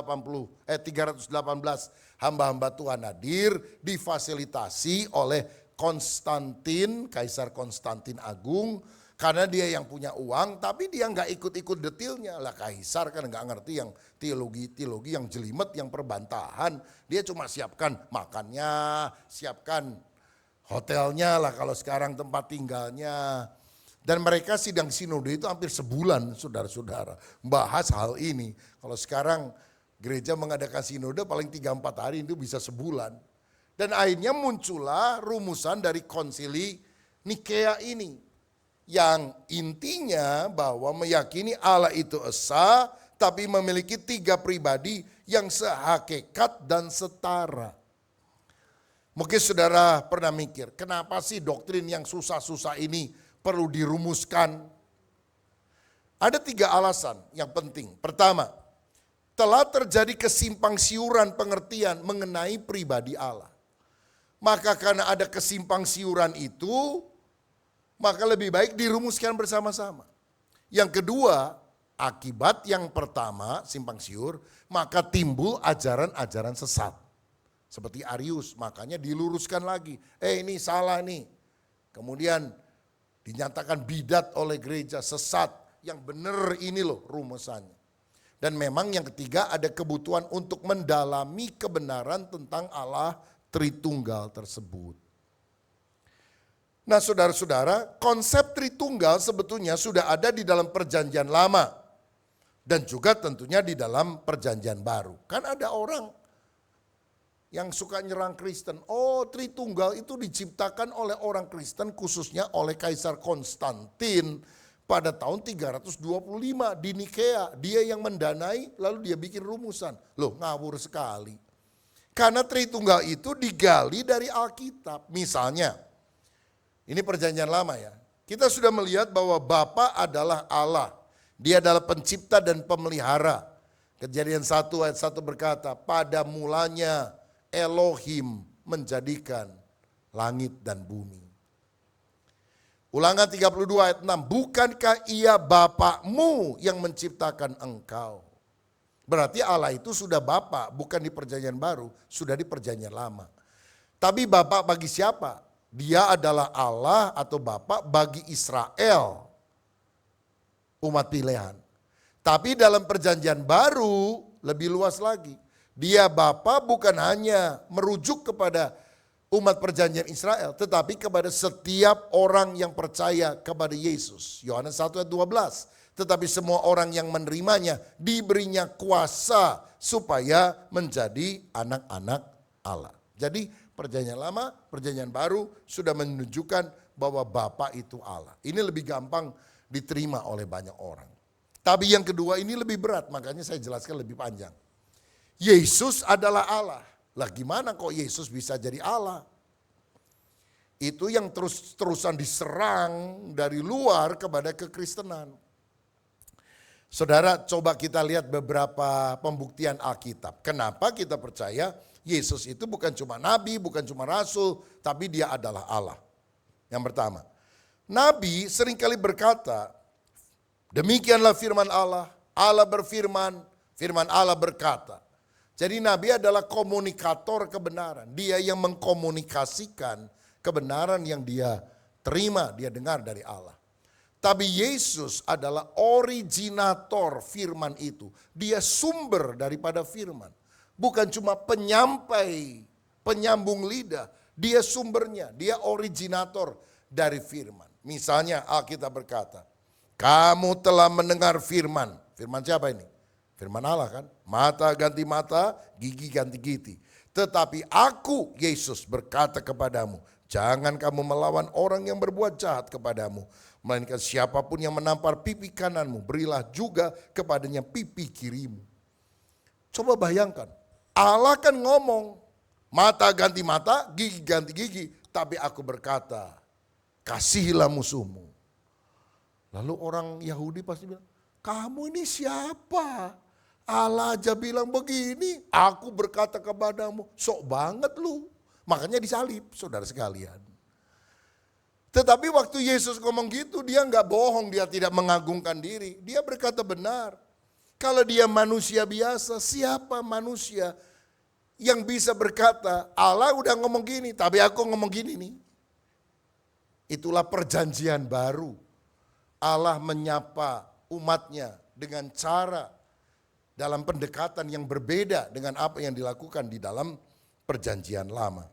hamba-hamba Tuhan hadir, difasilitasi oleh Konstantin, Kaisar Konstantin Agung, karena dia yang punya uang, tapi dia nggak ikut-ikut detailnya. Lah Kaisar kan nggak ngerti yang teologi yang jelimet, yang perbantahan. Dia cuma siapkan makannya, siapkan hotelnya lah kalau sekarang tempat tinggalnya. Dan mereka sidang sinode itu hampir sebulan, saudara-saudara, bahas hal ini. Kalau sekarang gereja mengadakan sinode paling 3-4 hari itu bisa sebulan. Dan akhirnya muncullah rumusan dari Konsili Nikea ini. Yang intinya bahwa meyakini Allah itu esa, tapi memiliki tiga pribadi yang sehakikat dan setara. Mungkin saudara pernah mikir, kenapa sih doktrin yang susah-susah ini perlu dirumuskan? Ada 3 alasan yang penting. Pertama, telah terjadi kesimpang siuran pengertian mengenai pribadi Allah. Maka karena ada kesimpang siuran itu, maka lebih baik dirumuskan bersama-sama. Yang kedua, akibat yang pertama simpang siur, maka timbul ajaran-ajaran sesat. Seperti Arius, makanya diluruskan lagi. Ini salah nih. Kemudian dinyatakan bidat oleh gereja, sesat. Yang benar ini loh rumusannya. Dan memang yang ketiga ada kebutuhan untuk mendalami kebenaran tentang Allah Tritunggal tersebut. Nah saudara-saudara, konsep Tritunggal sebetulnya sudah ada di dalam Perjanjian Lama. Dan juga tentunya di dalam Perjanjian Baru. Kan ada orang yang suka nyerang Kristen. Oh, Tritunggal itu diciptakan oleh orang Kristen, khususnya oleh Kaisar Konstantin pada tahun 325 di Nikea. Dia yang mendanai, lalu dia bikin rumusan. Loh, ngawur sekali. Karena Tritunggal itu digali dari Alkitab. Misalnya, ini Perjanjian Lama ya. Kita sudah melihat bahwa Bapa adalah Allah. Dia adalah pencipta dan pemelihara. Kejadian 1 ayat 1 berkata, pada mulanya Elohim menjadikan langit dan bumi. Ulangan 32 ayat 6, bukankah ia Bapakmu yang menciptakan engkau? Berarti Allah itu sudah Bapa, bukan di Perjanjian Baru, sudah di Perjanjian Lama. Tapi Bapa bagi siapa? Dia adalah Allah atau Bapa bagi Israel, umat pilihan. Tapi dalam Perjanjian Baru lebih luas lagi. Dia Bapa bukan hanya merujuk kepada umat perjanjian Israel, tetapi kepada setiap orang yang percaya kepada Yesus. Yohanes 1 ayat 12. Tetapi semua orang yang menerimanya diberinya kuasa supaya menjadi anak-anak Allah. Jadi Perjanjian Lama, Perjanjian Baru sudah menunjukkan bahwa Bapa itu Allah. Ini lebih gampang diterima oleh banyak orang. Tapi yang kedua ini lebih berat, makanya saya jelaskan lebih panjang. Yesus adalah Allah. Lah gimana kok Yesus bisa jadi Allah? Itu yang terus-terusan diserang dari luar kepada kekristenan. Saudara, coba kita lihat beberapa pembuktian Alkitab. Kenapa kita percaya Yesus itu bukan cuma nabi, bukan cuma rasul, tapi dia adalah Allah. Yang pertama, nabi seringkali berkata, demikianlah firman Allah, Allah berfirman, firman Allah berkata. Jadi nabi adalah komunikator kebenaran. Dia yang mengkomunikasikan kebenaran yang dia terima, dia dengar dari Allah. Tapi Yesus adalah originator firman itu. Dia sumber daripada firman. Bukan cuma penyampai, penyambung lidah. Dia sumbernya, dia originator dari firman. Misalnya Alkitab berkata, kamu telah mendengar firman. Firman siapa ini? Firman Allah kan? Mata ganti mata, gigi ganti gigi. Tetapi aku, Yesus, berkata kepadamu, jangan kamu melawan orang yang berbuat jahat kepadamu. Melainkan siapapun yang menampar pipi kananmu, berilah juga kepadanya pipi kirimu. Coba bayangkan, Allah kan ngomong, mata ganti mata, gigi ganti gigi. Tapi aku berkata, kasihilah musuhmu. Lalu orang Yahudi pasti bilang, kamu ini siapa? Allah aja bilang begini, aku berkata kepadamu, sok banget lu. Makanya disalib, saudara sekalian. Tetapi waktu Yesus ngomong gitu, dia nggak bohong, dia tidak mengagungkan diri. Dia berkata benar. Kalau dia manusia biasa, siapa manusia yang bisa berkata, Allah udah ngomong gini, tapi aku ngomong gini nih. Itulah perjanjian baru. Allah menyapa umatnya dengan cara dalam pendekatan yang berbeda dengan apa yang dilakukan di dalam perjanjian lama.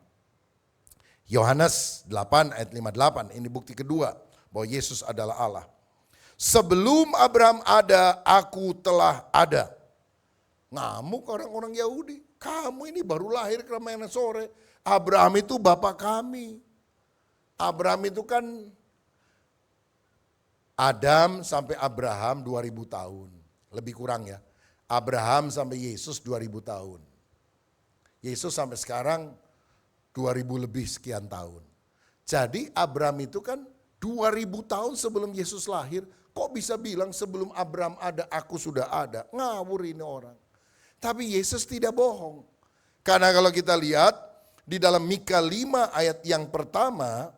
Yohanes 8 ayat 58, ini bukti kedua bahwa Yesus adalah Allah. Sebelum Abraham ada, aku telah ada. Ngamuk orang-orang Yahudi, kamu ini baru lahir kemarin sore. Abraham itu bapak kami. Abraham itu kan Adam sampai Abraham 2000 tahun. Lebih kurang ya. Abraham sampai Yesus 2000 tahun. Yesus sampai sekarang 2000 lebih sekian tahun. Jadi Abraham itu kan 2000 tahun sebelum Yesus lahir. Kok bisa bilang sebelum Abraham ada, aku sudah ada? Ngawur ini orang. Tapi Yesus tidak bohong. Karena kalau kita lihat di dalam Mika 5 ayat yang pertama,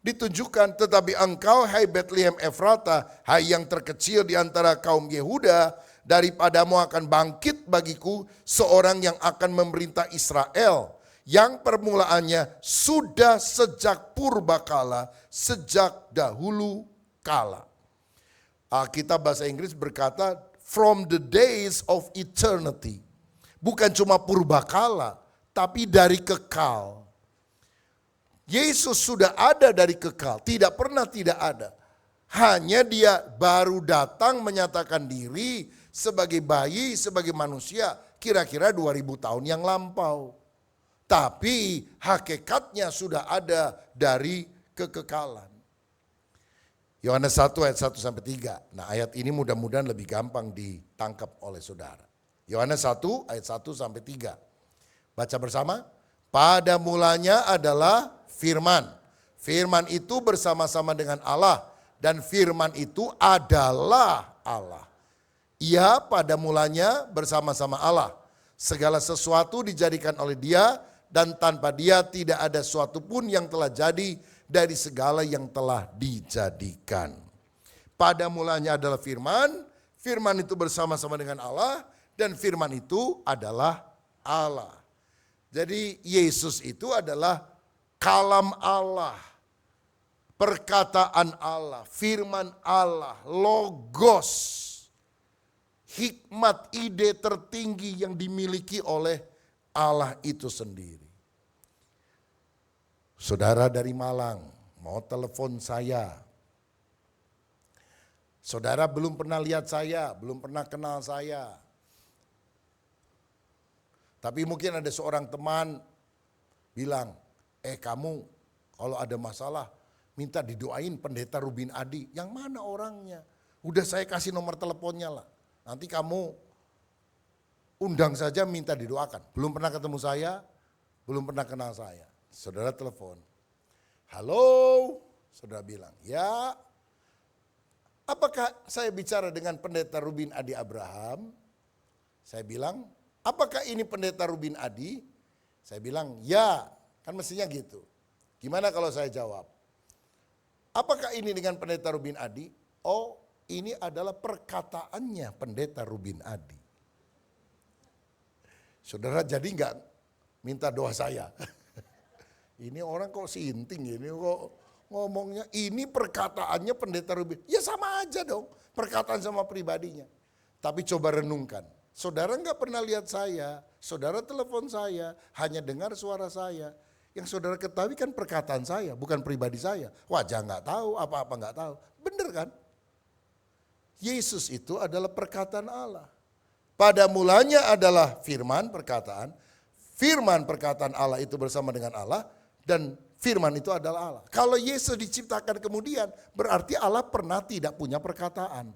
ditunjukkan, tetapi engkau hai Betlehem Efrata, hai yang terkecil di antara kaum Yehuda, daripadamu akan bangkit bagiku seorang yang akan memerintah Israel, yang permulaannya sudah sejak purbakala, sejak dahulu kala. Alkitab bahasa Inggris berkata, from the days of eternity. Bukan cuma purbakala, tapi dari kekal. Yesus sudah ada dari kekal, tidak pernah tidak ada. Hanya dia baru datang menyatakan diri sebagai bayi, sebagai manusia, kira-kira 2000 tahun yang lampau. Tapi hakikatnya sudah ada dari kekekalan. Yohanes 1 ayat 1 sampai 3. Nah, ayat ini mudah-mudahan lebih gampang ditangkap oleh saudara. Yohanes 1 ayat 1 sampai 3. Baca bersama. Pada mulanya adalah firman. Firman itu bersama-sama dengan Allah, dan firman itu adalah Allah. Ia pada mulanya bersama-sama Allah. Segala sesuatu dijadikan oleh Dia, dan tanpa Dia tidak ada sesuatu pun yang telah jadi dari segala yang telah dijadikan. Pada mulanya adalah firman, firman itu bersama-sama dengan Allah, dan firman itu adalah Allah. Jadi Yesus itu adalah kalam Allah, perkataan Allah, firman Allah, logos, hikmat, ide tertinggi yang dimiliki oleh Allah itu sendiri. Saudara dari Malang mau telepon saya. Saudara belum pernah lihat saya, belum pernah kenal saya. Tapi mungkin ada seorang teman bilang, kamu kalau ada masalah minta didoain pendeta Rubin Adi. Yang mana orangnya? Udah saya kasih nomor teleponnya lah. Nanti kamu undang saja minta didoakan. Belum pernah ketemu saya, belum pernah kenal saya. Saudara telepon. Halo, saudara bilang, ya apakah saya bicara dengan pendeta Rubin Adi Abraham? Saya bilang, apakah ini pendeta Rubin Adi? Saya bilang, ya, kan mestinya gitu. Gimana kalau saya jawab? Apakah ini dengan Pendeta Rubin Adi? Oh, ini adalah perkataannya Pendeta Rubin Adi. Saudara jadi enggak minta doa saya? Ini orang kok sinting, ini kok ngomongnya, ini perkataannya Pendeta Rubin. Ya sama aja dong, perkataan sama pribadinya. Tapi coba renungkan, saudara enggak pernah lihat saya, saudara telepon saya, hanya dengar suara saya. Yang saudara ketahui kan perkataan saya, bukan pribadi saya. Wajah enggak tahu, apa-apa enggak tahu. Bener kan? Yesus itu adalah perkataan Allah. Pada mulanya adalah firman perkataan Allah itu bersama dengan Allah, dan firman itu adalah Allah. Kalau Yesus diciptakan kemudian, berarti Allah pernah tidak punya perkataan.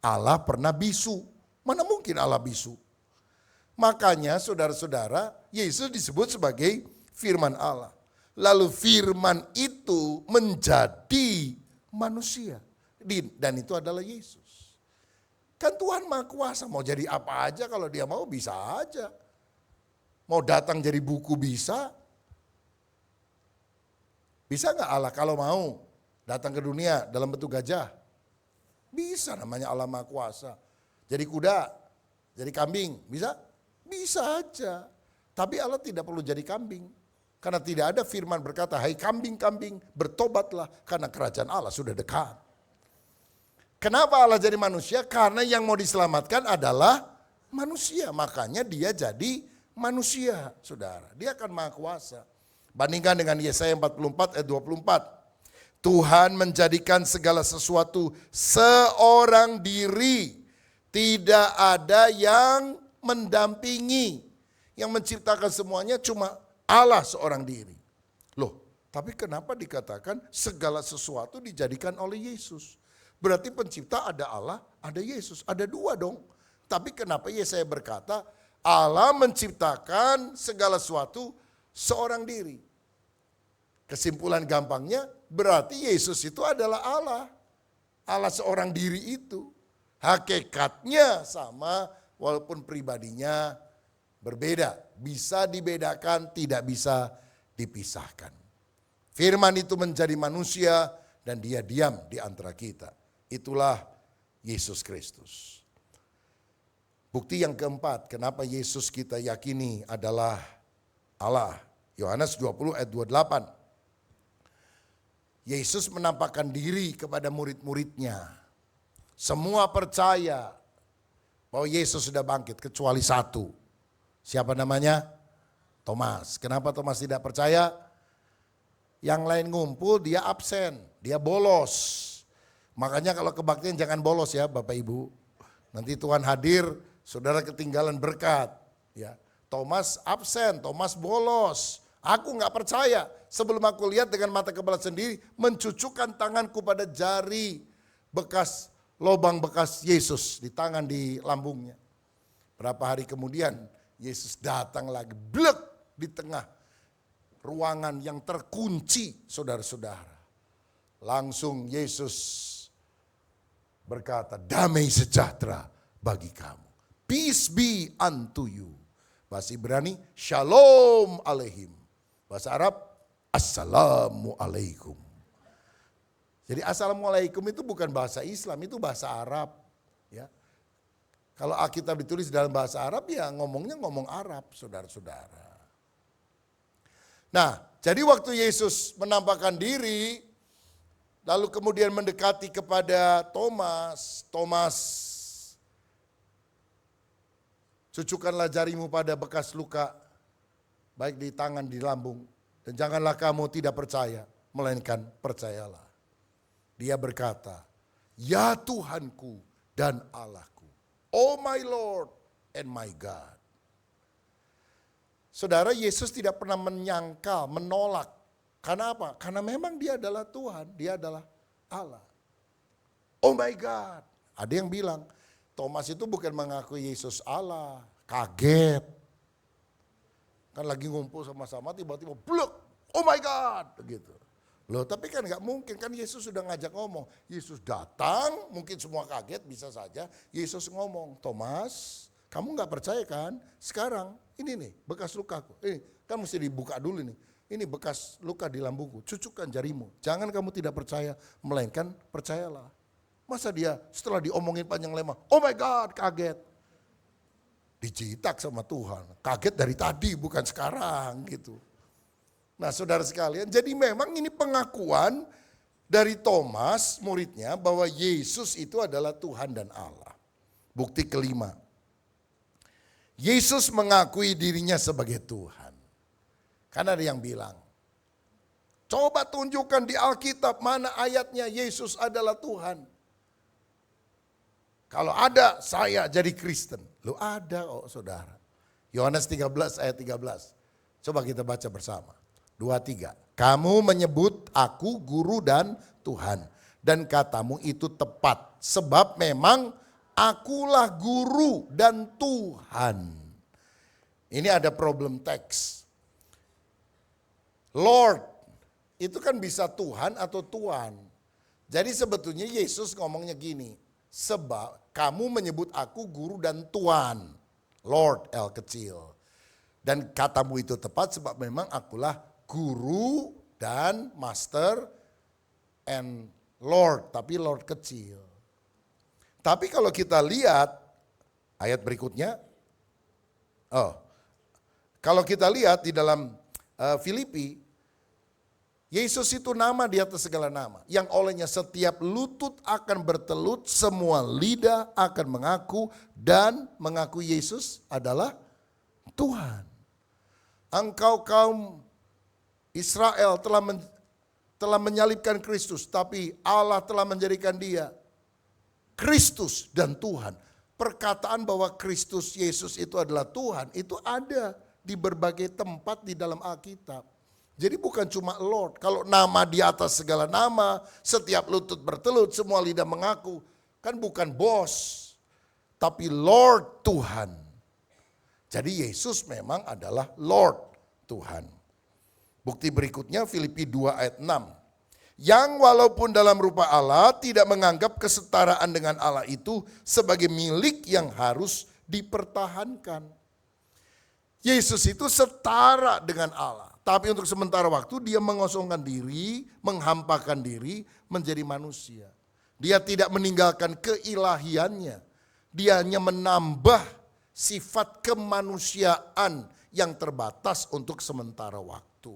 Allah pernah bisu. Mana mungkin Allah bisu? Makanya saudara-saudara, Yesus disebut sebagai firman Allah. Lalu firman itu menjadi manusia. Dan itu adalah Yesus. Kan Tuhan Maha Kuasa, mau jadi apa aja kalau dia mau bisa aja. Mau datang jadi buku bisa. Bisa nggak Allah kalau mau datang ke dunia dalam bentuk gajah? Bisa, namanya Allah Maha Kuasa. Jadi kuda, jadi kambing, bisa? Bisa aja. Tapi Allah tidak perlu jadi kambing. Karena tidak ada firman berkata, hai kambing-kambing bertobatlah karena kerajaan Allah sudah dekat. Kenapa Allah jadi manusia? Karena yang mau diselamatkan adalah manusia. Makanya dia jadi manusia, saudara. Dia akan Maha Kuasa. Bandingkan dengan Yesaya 44 ayat 24. Tuhan menjadikan segala sesuatu seorang diri. Tidak ada yang mendampingi. Yang menciptakan semuanya cuma Allah seorang diri. Loh, tapi kenapa dikatakan segala sesuatu dijadikan oleh Yesus? Berarti pencipta ada Allah, ada Yesus, ada dua dong. Tapi kenapa Yesaya berkata Allah menciptakan segala sesuatu seorang diri? Kesimpulan gampangnya berarti Yesus itu adalah Allah. Allah seorang diri itu. Hakikatnya sama walaupun pribadinya berbeda. Bisa dibedakan, tidak bisa dipisahkan. Firman itu menjadi manusia dan dia diam di antara kita. Itulah Yesus Kristus. Bukti yang keempat, kenapa Yesus kita yakini adalah Allah. Yohanes 20 ayat 28. Yesus menampakkan diri kepada murid-muridnya. Semua percaya bahwa Yesus sudah bangkit kecuali satu. Siapa namanya? Thomas. Kenapa Thomas tidak percaya? Yang lain ngumpul, dia absen, dia bolos. Makanya kalau kebaktian jangan bolos ya Bapak Ibu. Nanti Tuhan hadir, saudara ketinggalan berkat. Ya, Thomas absen, Thomas bolos. Aku nggak percaya sebelum aku lihat dengan mata kepala sendiri, mencucukkan tanganku pada jari bekas lubang bekas Yesus di tangan di lambungnya. Berapa hari kemudian Yesus datang lagi, blek di tengah ruangan yang terkunci, saudara-saudara. Langsung Yesus berkata, damai sejahtera bagi kamu. Peace be unto you. Bahasa Ibrani, shalom aleihim. Bahasa Arab, assalamualaikum. Jadi assalamualaikum itu bukan bahasa Islam, itu bahasa Arab. Ya. Kalau Alkitab ditulis dalam bahasa Arab, ya ngomongnya ngomong Arab, saudara-saudara. Nah, jadi waktu Yesus menampakkan diri, lalu kemudian mendekati kepada Thomas, cucukkanlah jarimu pada bekas luka, baik di tangan, di lambung. Dan janganlah kamu tidak percaya, melainkan percayalah. Dia berkata, ya Tuhanku dan Allahku, oh my Lord and my God. Saudara, Yesus tidak pernah menyangkal, menolak. Karena apa? Karena memang dia adalah Tuhan, dia adalah Allah. Oh my God. Ada yang bilang, Thomas itu bukan mengakui Yesus Allah, kaget. Kan lagi ngumpul sama-sama tiba-tiba blok, oh my God, begitu. Loh, tapi kan nggak mungkin, kan Yesus sudah ngajak ngomong. Yesus datang, mungkin semua kaget, bisa saja. Yesus ngomong, Thomas, Kamu nggak percaya kan? Sekarang ini nih bekas lukaku. Ini kan mesti dibuka dulu nih. Ini bekas luka di lambungku. Cucukkan jarimu. Jangan kamu tidak percaya, melainkan percayalah. Masa dia setelah diomongin panjang lebar, oh my God, kaget. Dijitak sama Tuhan. Kaget dari tadi bukan sekarang gitu. Nah saudara sekalian, jadi memang ini pengakuan dari Thomas muridnya bahwa Yesus itu adalah Tuhan dan Allah. Bukti kelima. Yesus mengakui dirinya sebagai Tuhan. Karena ada yang bilang, coba tunjukkan di Alkitab mana ayatnya Yesus adalah Tuhan. Kalau ada, saya jadi Kristen. Lu ada kok saudara. Yohanes 13 ayat 13. Coba kita baca bersama. 2, 3. Kamu menyebut aku guru dan Tuhan. Dan katamu itu tepat. Sebab memang akulah guru dan Tuhan. Ini ada problem teks. Lord, itu kan bisa Tuhan atau Tuan. Jadi sebetulnya Yesus ngomongnya gini. Sebab kamu menyebut aku guru dan Tuan. Lord, L kecil. Dan katamu itu tepat sebab memang akulah guru dan master and Lord. Tapi Lord kecil. Tapi kalau kita lihat ayat berikutnya. Kalau kita lihat di dalam Filipi, Yesus itu nama di atas segala nama. Yang olehnya setiap lutut akan bertelut, semua lidah akan mengaku dan mengaku Yesus adalah Tuhan. Engkau kaum Israel telah menyalibkan Kristus, tapi Allah telah menjadikan dia Kristus dan Tuhan. Perkataan bahwa Kristus Yesus itu adalah Tuhan, itu ada di berbagai tempat di dalam Alkitab. Jadi bukan cuma Lord. Kalau nama di atas segala nama, setiap lutut bertelut, semua lidah mengaku. Kan bukan bos, tapi Lord Tuhan. Jadi Yesus memang adalah Lord Tuhan. Bukti berikutnya Filipi 2 ayat 6. Yang walaupun dalam rupa Allah tidak menganggap kesetaraan dengan Allah itu sebagai milik yang harus dipertahankan. Yesus itu setara dengan Allah. Tapi untuk sementara waktu dia mengosongkan diri, menghampakan diri menjadi manusia. Dia tidak meninggalkan keilahiannya. Dia hanya menambah sifat kemanusiaan yang terbatas untuk sementara waktu.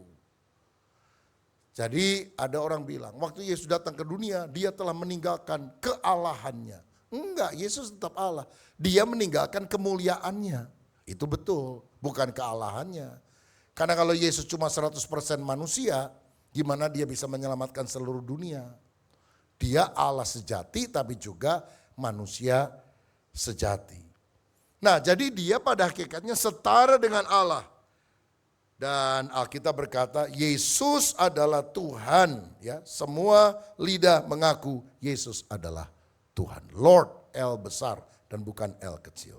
Jadi ada orang bilang, waktu Yesus datang ke dunia, dia telah meninggalkan kealahannya. Enggak, Yesus tetap Allah. Dia meninggalkan kemuliaannya. Itu betul, bukan kealahannya. Karena kalau Yesus cuma 100% manusia, gimana dia bisa menyelamatkan seluruh dunia? Dia Allah sejati tapi juga manusia sejati. Nah, jadi dia pada hakikatnya setara dengan Allah. Dan Alkitab berkata Yesus adalah Tuhan, ya. Semua lidah mengaku Yesus adalah Tuhan. Lord, L besar dan bukan L kecil.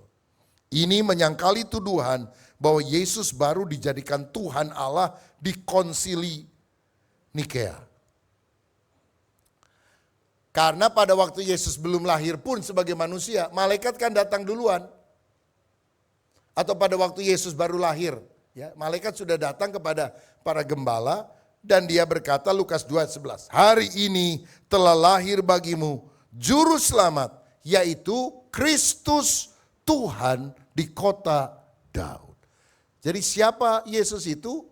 Ini menyangkali tuduhan bahwa Yesus baru dijadikan Tuhan Allah di konsili Nikea. Karena pada waktu Yesus belum lahir pun sebagai manusia, malaikat kan datang duluan. Atau pada waktu Yesus baru lahir, ya, malaikat sudah datang kepada para gembala dan dia berkata Lukas 2:11, hari ini telah lahir bagimu juru selamat, yaitu Kristus Tuhan di kota Daud. Jadi siapa Yesus itu?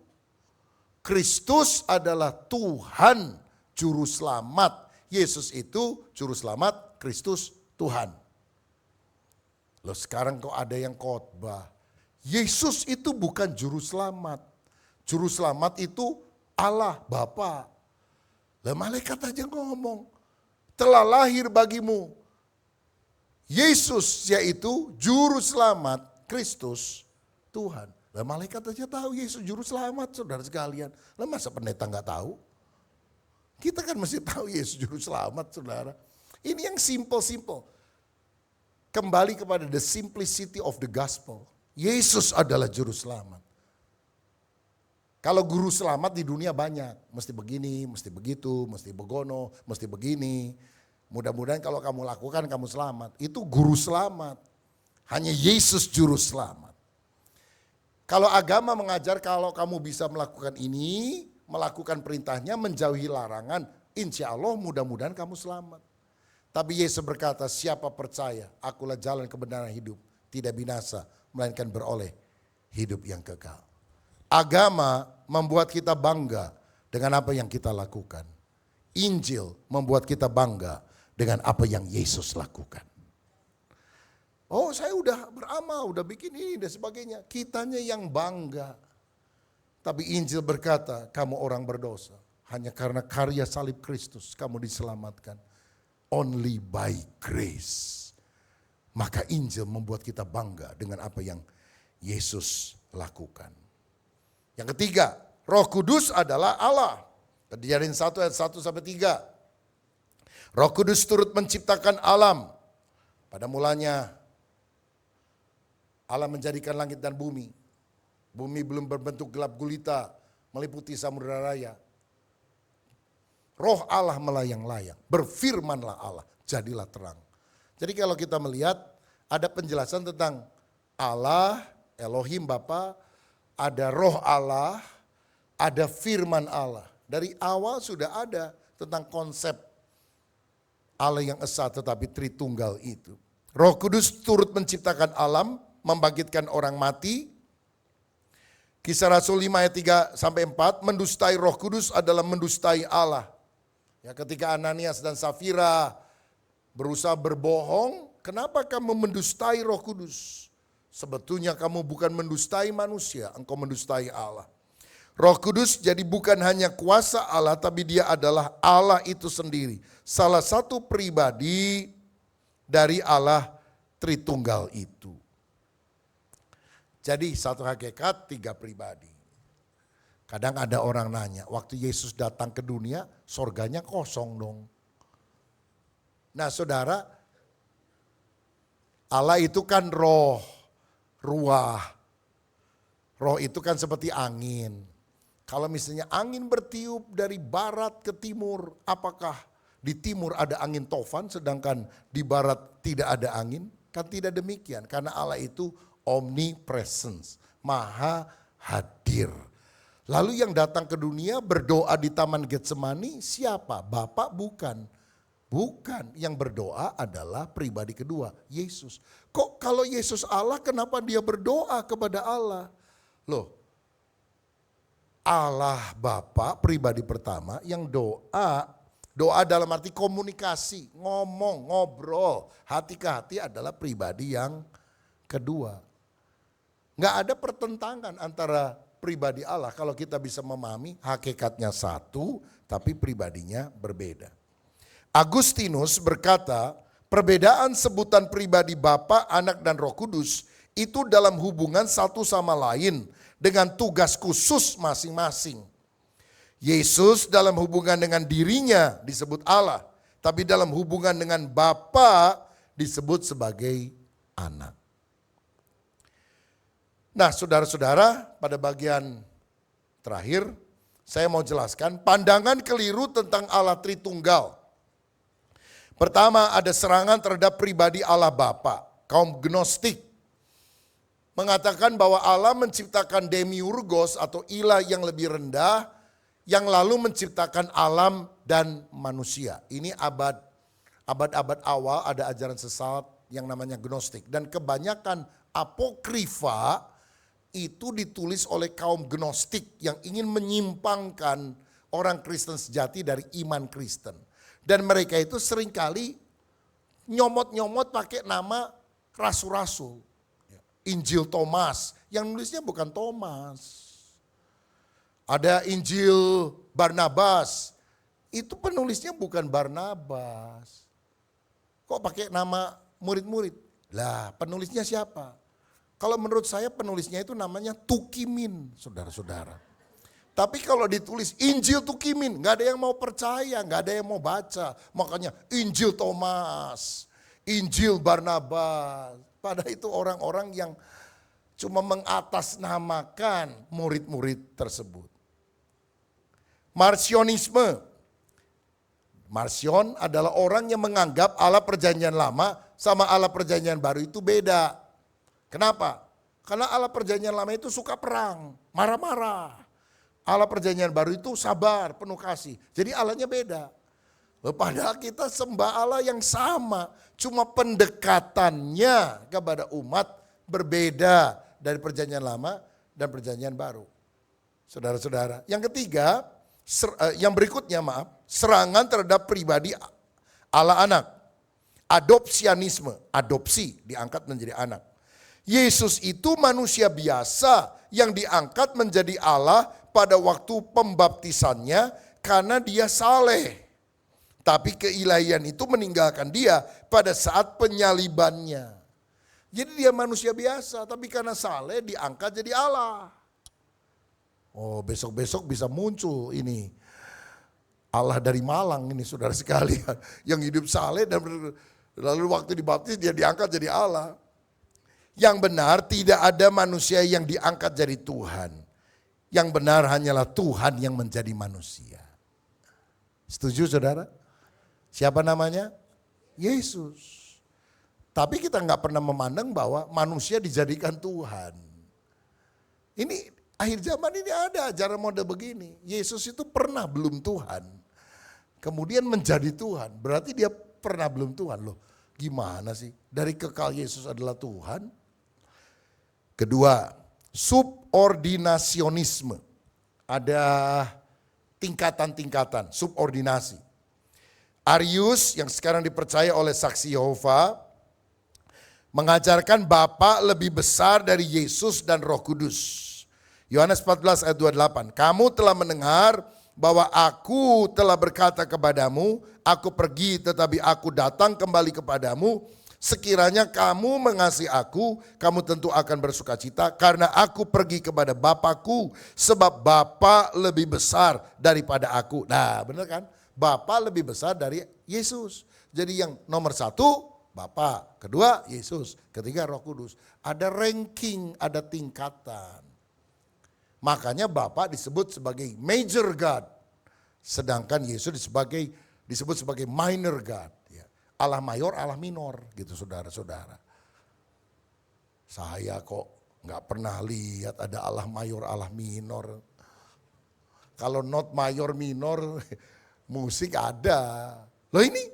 Kristus adalah Tuhan juru selamat. Yesus itu juru selamat, Kristus Tuhan. Loh sekarang kok ada yang khotbah. Yesus itu bukan juru selamat. Juru selamat itu Allah Bapa. Lah malaikat aja ngomong. Telah lahir bagimu Yesus yaitu juru selamat Kristus Tuhan. Lah malaikat aja tahu Yesus juru selamat saudara sekalian. Lah masa pendeta nggak tahu? Kita kan mesti tahu Yesus juru selamat saudara. Ini yang simple-simple. Kembali kepada the simplicity of the gospel. Yesus adalah juru selamat. Kalau guru selamat di dunia banyak. Mesti begini, mesti begitu, mesti begono, mesti begini. Mudah-mudahan kalau kamu lakukan kamu selamat. Itu guru selamat. Hanya Yesus juru selamat. Kalau agama mengajar kalau kamu bisa melakukan ini, melakukan perintahnya, menjauhi larangan, insya Allah mudah-mudahan kamu selamat. Tapi Yesus berkata, siapa percaya, akulah jalan kebenaran hidup, tidak binasa, melainkan beroleh hidup yang kekal. Agama membuat kita bangga dengan apa yang kita lakukan. Injil membuat kita bangga dengan apa yang Yesus lakukan. Oh, saya udah beramal, udah bikin ini dan sebagainya. Kitanya yang bangga. Tapi Injil berkata, kamu orang berdosa. Hanya karena karya salib Kristus kamu diselamatkan. Only by grace. Maka Injil membuat kita bangga dengan apa yang Yesus lakukan. Yang ketiga, Roh Kudus adalah Allah. Kejadian 1 ayat 1 sampai 3. Roh Kudus turut menciptakan alam. Pada mulanya Allah menjadikan langit dan bumi. Bumi belum berbentuk gelap gulita, meliputi samudera raya. Roh Allah melayang-layang, berfirmanlah Allah, jadilah terang. Jadi kalau kita melihat ada penjelasan tentang Allah, Elohim Bapa, ada roh Allah, ada firman Allah. Dari awal sudah ada tentang konsep Allah yang esa tetapi Tritunggal itu. Roh Kudus turut menciptakan alam, membangkitkan orang mati. Kisah Rasul 5 ayat 3 sampai 4, mendustai Roh Kudus adalah mendustai Allah. Ya, ketika Ananias dan Safira berusaha berbohong, kenapa kamu mendustai Roh Kudus? Sebetulnya kamu bukan mendustai manusia, engkau mendustai Allah. Roh Kudus jadi bukan hanya kuasa Allah, tapi dia adalah Allah itu sendiri. Salah satu pribadi dari Allah Tritunggal itu. Jadi satu hakikat, tiga pribadi. Kadang ada orang nanya, waktu Yesus datang ke dunia, sorganya kosong dong. Nah saudara, Allah itu kan roh, ruah. Roh itu kan seperti angin. Kalau misalnya angin bertiup dari barat ke timur, apakah di timur ada angin tofan sedangkan di barat tidak ada angin? Kan tidak demikian, karena Allah itu omnipresence, maha hadir. Lalu yang datang ke dunia berdoa di Taman Getsemani siapa? Bapak bukan. Bukan, yang berdoa adalah pribadi kedua, Yesus. Kok kalau Yesus Allah kenapa dia berdoa kepada Allah? Loh, Allah Bapa pribadi pertama yang doa dalam arti komunikasi, ngomong, ngobrol, hati ke hati adalah pribadi yang kedua. Nggak ada pertentangan antara pribadi Allah kalau kita bisa memahami hakikatnya satu tapi pribadinya berbeda. Agustinus berkata, perbedaan sebutan pribadi Bapa, Anak dan Roh Kudus itu dalam hubungan satu sama lain dengan tugas khusus masing-masing. Yesus dalam hubungan dengan dirinya disebut Allah, tapi dalam hubungan dengan Bapa disebut sebagai anak. Nah saudara-saudara, pada bagian terakhir saya mau jelaskan pandangan keliru tentang Allah Tritunggal. Pertama ada serangan terhadap pribadi Allah Bapa. Kaum Gnostik mengatakan bahwa Allah menciptakan demiurgos atau ilah yang lebih rendah yang lalu menciptakan alam dan manusia. Ini abad-abad awal ada ajaran sesat yang namanya Gnostik. Dan kebanyakan apokrifa itu ditulis oleh kaum Gnostik yang ingin menyimpangkan orang Kristen sejati dari iman Kristen. Dan mereka itu seringkali nyomot-nyomot pakai nama rasul-rasul. Injil Thomas, yang nulisnya bukan Thomas. Ada Injil Barnabas, itu penulisnya bukan Barnabas. Kok pakai nama murid-murid? Lah penulisnya siapa? Kalau menurut saya penulisnya itu namanya Tukimin, saudara-saudara. Tapi kalau ditulis Injil Tukimin, gak ada yang mau percaya, gak ada yang mau baca. Makanya Injil Thomas, Injil Barnabas. Padahal itu orang-orang yang cuma mengatasnamakan murid-murid tersebut. Marcionisme. Marcion adalah orang yang menganggap Allah Perjanjian Lama sama Allah Perjanjian Baru itu beda. Kenapa? Karena Allah perjanjian lama itu suka perang, marah-marah. Allah perjanjian baru itu sabar, penuh kasih. Jadi Allahnya beda. Padahal kita sembah Allah yang sama. Cuma pendekatannya kepada umat berbeda dari perjanjian lama dan perjanjian baru. Saudara-saudara. Yang ketiga, yang berikutnya serangan terhadap pribadi Allah anak. Adopsianisme, adopsi diangkat menjadi anak. Yesus itu manusia biasa yang diangkat menjadi Allah pada waktu pembaptisannya karena dia saleh. Tapi keilahian itu meninggalkan dia pada saat penyalibannya. Jadi dia manusia biasa, tapi karena saleh diangkat jadi Allah. Oh, besok-besok bisa muncul ini Allah dari Malang ini saudara sekalian. Yang hidup saleh dan lalu waktu dibaptis dia diangkat jadi Allah. Yang benar tidak ada manusia yang diangkat jadi Tuhan. Yang benar hanyalah Tuhan yang menjadi manusia. Setuju saudara? Siapa namanya? Yesus. Tapi kita nggak pernah memandang bahwa manusia dijadikan Tuhan. Ini akhir zaman ini ada ajaran model begini. Yesus itu pernah belum Tuhan. Kemudian menjadi Tuhan. Berarti dia pernah belum Tuhan loh. Gimana sih? Dari kekal Yesus adalah Tuhan. Kedua, subordinasionisme. Ada tingkatan-tingkatan, subordinasi. Arius yang sekarang dipercaya oleh saksi Yehova mengajarkan Bapa lebih besar dari Yesus dan Roh Kudus. Yohanes 14 ayat 28. Kamu telah mendengar bahwa aku telah berkata kepadamu, aku pergi tetapi aku datang kembali kepadamu. Sekiranya kamu mengasihi aku, kamu tentu akan bersukacita karena aku pergi kepada Bapakku, sebab Bapa lebih besar daripada aku. Nah benar kan? Bapa lebih besar dari Yesus. Jadi yang nomor satu Bapa, kedua Yesus, ketiga Roh Kudus. Ada ranking, ada tingkatan. Makanya Bapa disebut sebagai major God. Sedangkan Yesus disebut sebagai minor God. Allah mayor, Allah minor gitu saudara-saudara. Saya kok gak pernah lihat ada Allah mayor, Allah minor. Kalau not mayor, minor, musik ada. Loh ini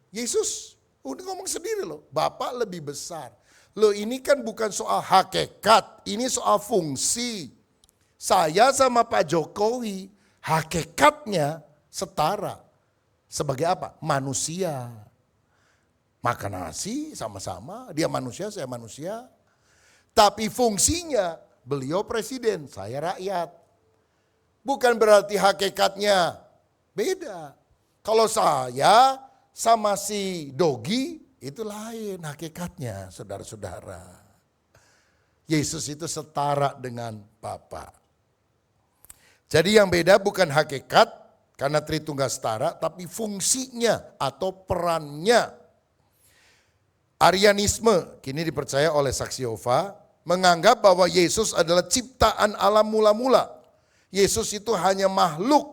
Yesus udah ngomong sendiri loh. Bapa lebih besar. Loh ini kan bukan soal hakikat, ini soal fungsi. Saya sama Pak Jokowi hakikatnya setara. Sebagai apa? Manusia. Makan nasi sama-sama, dia manusia, saya manusia. Tapi fungsinya beliau presiden, saya rakyat. Bukan berarti hakikatnya beda. Kalau saya sama si Dogi itu lain hakikatnya saudara-saudara. Yesus itu setara dengan Bapa. Jadi yang beda bukan hakikat karena Tritunggal setara, tapi fungsinya atau perannya. Arianisme kini dipercaya oleh saksi Yehova menganggap bahwa Yesus adalah ciptaan Allah mula-mula. Yesus itu hanya makhluk.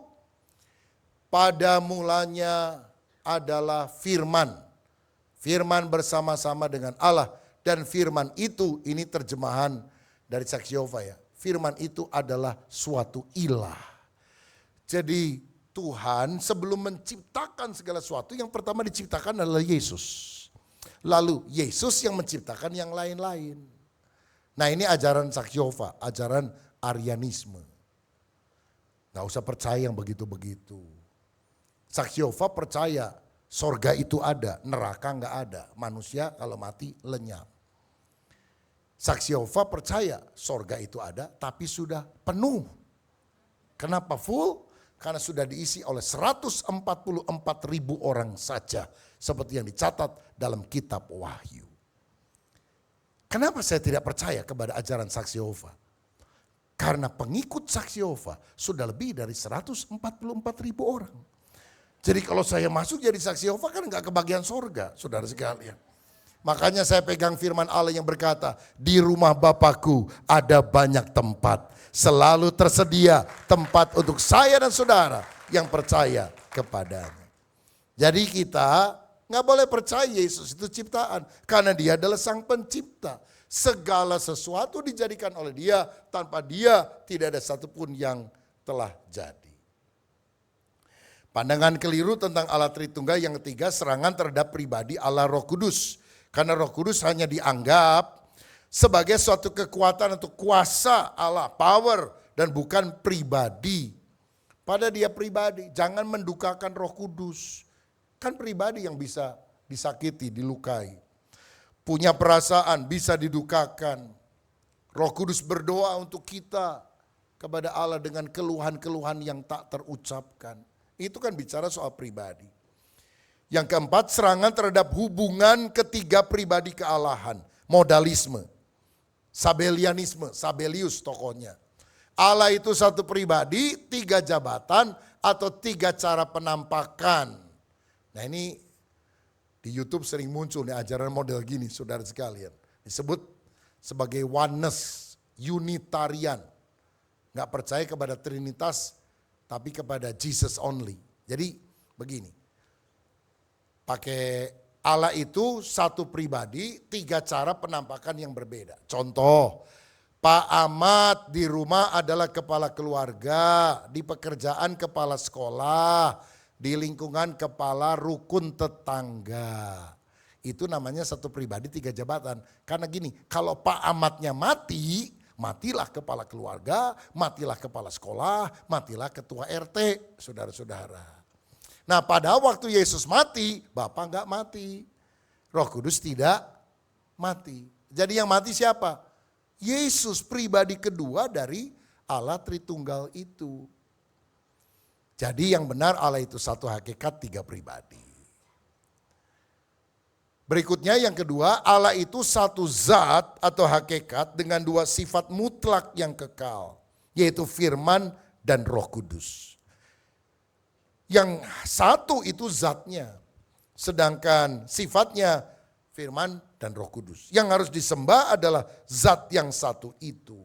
Pada mulanya adalah firman. Firman bersama-sama dengan Allah. Dan firman itu, ini terjemahan dari saksi Yehova ya. Firman itu adalah suatu ilah. Jadi Tuhan sebelum menciptakan segala sesuatu, yang pertama diciptakan adalah Yesus. Lalu Yesus yang menciptakan yang lain-lain. Nah ini ajaran saksi Yehova, ajaran Arianisme. Gak usah percaya yang begitu-begitu. Saksi Yehova percaya sorga itu ada, neraka gak ada. Manusia kalau mati lenyap. Saksi Yehova percaya sorga itu ada tapi sudah penuh. Kenapa full? Karena sudah diisi oleh 144.000 orang saja. Seperti yang dicatat dalam kitab Wahyu. Kenapa saya tidak percaya kepada ajaran saksi Yehova? Karena pengikut saksi Yehova sudah lebih dari 144.000 orang. Jadi kalau saya masuk jadi saksi Yehova kan gak kebagian sorga saudara sekalian. Makanya saya pegang firman Allah yang berkata, di rumah Bapakku ada banyak tempat. Selalu tersedia tempat untuk saya dan saudara yang percaya kepadanya. Jadi kita gak boleh percaya Yesus itu ciptaan. Karena dia adalah sang pencipta. Segala sesuatu dijadikan oleh Dia, tanpa Dia tidak ada satupun yang telah jadi. Pandangan keliru tentang Allah Tritunggal yang ketiga, serangan terhadap pribadi Allah Roh Kudus. Karena Roh Kudus hanya dianggap sebagai suatu kekuatan atau kuasa Allah, power, dan bukan pribadi. Pada Dia pribadi, jangan mendukakan Roh Kudus. Kan pribadi yang bisa disakiti, dilukai. Punya perasaan, bisa didukakan. Roh Kudus berdoa untuk kita kepada Allah dengan keluhan-keluhan yang tak terucapkan. Itu kan bicara soal pribadi. Yang keempat, serangan terhadap hubungan ketiga pribadi kealahan. Modalisme, Sabelianisme, Sabelius tokohnya. Allah itu satu pribadi, tiga jabatan atau tiga cara penampakan. Nah ini di YouTube sering muncul nih ajaran model gini saudara sekalian. Disebut sebagai oneness, Unitarian. Gak percaya kepada Trinitas tapi kepada Jesus only. Jadi begini. Pakai Allah itu satu pribadi, tiga cara penampakan yang berbeda. Contoh, Pak Ahmad di rumah adalah kepala keluarga, di pekerjaan kepala sekolah, di lingkungan kepala rukun tetangga. Itu namanya satu pribadi tiga jabatan. Karena gini, kalau Pak Ahmadnya mati, matilah kepala keluarga, matilah kepala sekolah, matilah ketua RT, saudara-saudara. Nah pada waktu Yesus mati, Bapa enggak mati. Roh Kudus tidak mati. Jadi yang mati siapa? Yesus, pribadi kedua dari Allah Tritunggal itu. Jadi yang benar Allah itu satu hakikat, tiga pribadi. Berikutnya yang kedua, Allah itu satu zat atau hakikat dengan dua sifat mutlak yang kekal. Yaitu firman dan Roh Kudus. Yang satu itu zatnya, sedangkan sifatnya firman dan Roh Kudus. Yang harus disembah adalah zat yang satu itu.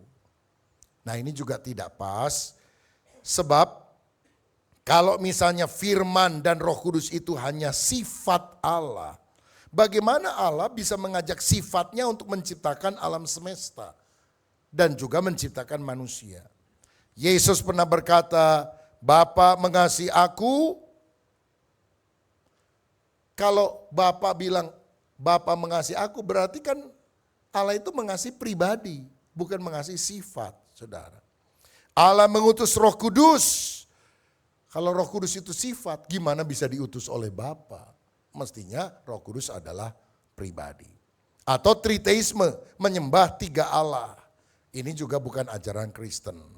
Nah ini juga tidak pas, sebab kalau misalnya firman dan Roh Kudus itu hanya sifat Allah, bagaimana Allah bisa mengajak sifatnya untuk menciptakan alam semesta dan juga menciptakan manusia? Yesus pernah berkata, Bapa mengasihi aku. Kalau Bapa bilang Bapa mengasihi aku, berarti kan Allah itu mengasihi pribadi, bukan mengasihi sifat, saudara. Allah mengutus Roh Kudus. Kalau Roh Kudus itu sifat, gimana bisa diutus oleh Bapa? Mestinya Roh Kudus adalah pribadi. Atau triteisme, menyembah tiga Allah. Ini juga bukan ajaran Kristen.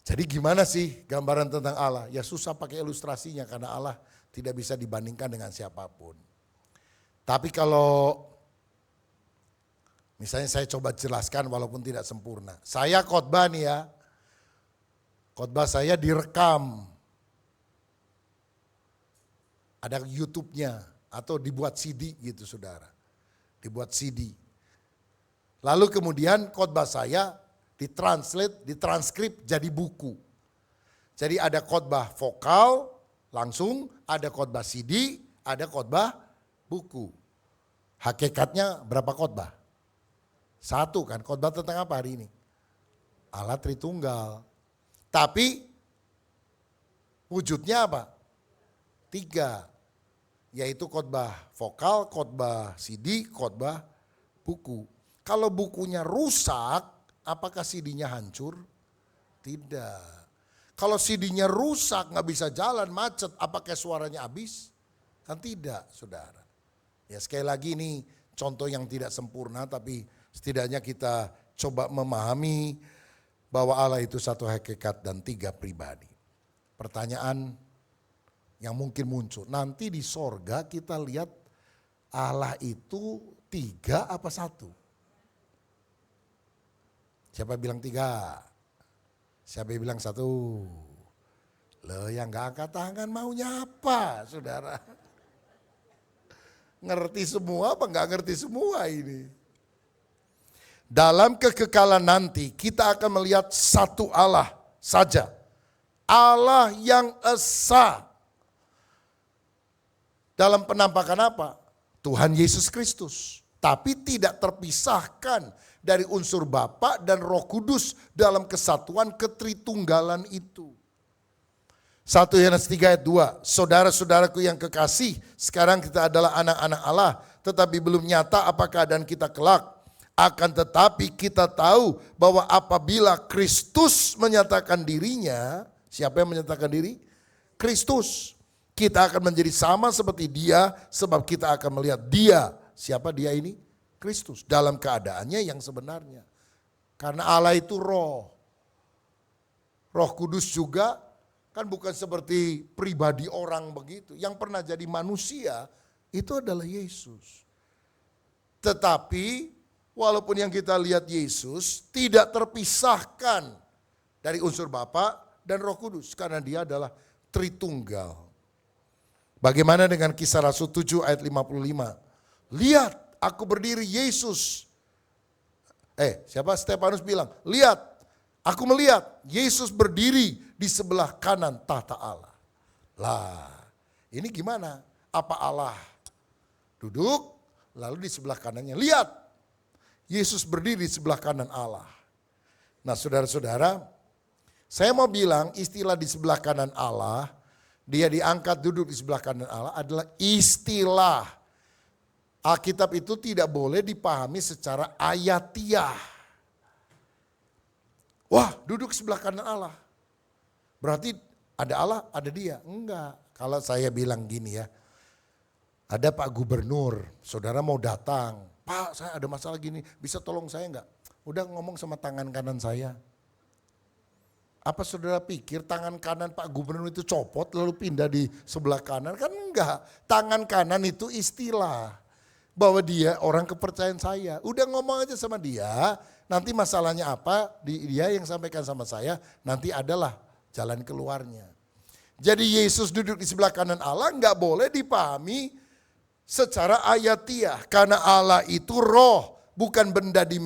Jadi gimana sih gambaran tentang Allah? Ya susah pakai ilustrasinya karena Allah tidak bisa dibandingkan dengan siapapun. Tapi kalau misalnya saya coba jelaskan walaupun tidak sempurna. Saya khotbah nih ya, khotbah saya direkam. Ada YouTube-nya atau dibuat CD gitu saudara. Dibuat CD. Lalu kemudian khotbah saya ditranslate, ditranskrip jadi buku. Jadi ada khotbah vokal langsung, ada khotbah CD, ada khotbah buku. Hakikatnya berapa khotbah? Satu kan, khotbah tentang apa hari ini? Allah Tritunggal. Tapi wujudnya apa? Tiga. Yaitu khotbah vokal, khotbah CD, khotbah buku. Kalau bukunya rusak, apakah CD-nya hancur? Tidak. Kalau CD-nya rusak, nggak bisa jalan, macet, apakah suaranya habis? Kan tidak, saudara. Ya sekali lagi ini contoh yang tidak sempurna, tapi setidaknya kita coba memahami bahwa Allah itu satu hakikat dan tiga pribadi. Pertanyaan yang mungkin muncul, nanti di sorga kita lihat Allah itu tiga apa satu? Siapa bilang tiga? Siapa bilang satu? Loh yang gak angkat tangan maunya apa saudara? Ngerti semua apa gak ngerti semua ini? Dalam kekekalan nanti kita akan melihat satu Allah saja. Allah yang esa. Dalam penampakan apa? Tuhan Yesus Kristus. tapi tidak terpisahkan dari unsur Bapa dan Roh Kudus dalam kesatuan ketritunggalan itu. 1 Yohanes 3 ayat 2, saudara-saudaraku yang kekasih, sekarang kita adalah anak-anak Allah, tetapi belum nyata apa keadaan kita kelak. Akan tetapi kita tahu bahwa apabila Kristus menyatakan dirinya, siapa yang menyatakan diri? Kristus. Kita akan menjadi sama seperti Dia sebab kita akan melihat Dia. Siapa Dia ini? Kristus. Dalam keadaannya yang sebenarnya. Karena Allah itu roh. Roh Kudus juga kan bukan seperti pribadi orang begitu. Yang pernah jadi manusia itu adalah Yesus. Tetapi walaupun yang kita lihat Yesus tidak terpisahkan dari unsur Bapa dan Roh Kudus. Karena Dia adalah Tritunggal. Bagaimana dengan Kisah Rasul 7 ayat 55. Lihat aku berdiri Yesus. Siapa? Stefanus bilang, lihat aku melihat Yesus berdiri di sebelah kanan tahta Allah. Lah ini gimana? Apa Allah duduk lalu di sebelah kanannya? Lihat Yesus berdiri di sebelah kanan Allah. Nah saudara-saudara, saya mau bilang istilah di sebelah kanan Allah, Dia diangkat duduk di sebelah kanan Allah adalah istilah. Alkitab itu tidak boleh dipahami secara ayatiah. Wah duduk di sebelah kanan Allah. Berarti ada Allah, ada Dia. Enggak. Kalau saya bilang gini ya, ada Pak Gubernur, saudara mau datang. Pak saya ada masalah gini, bisa tolong saya enggak? Udah ngomong sama tangan kanan saya. Apa saudara pikir tangan kanan Pak Gubernur itu copot lalu pindah di sebelah kanan? Kan enggak, tangan kanan itu istilah. Bahwa dia orang kepercayaan saya. Udah ngomong aja sama dia, nanti masalahnya apa, dia yang sampaikan sama saya, nanti adalah jalan keluarnya. Jadi Yesus duduk di sebelah kanan Allah enggak boleh dipahami secara ayatiah. Karena Allah itu roh, bukan benda 3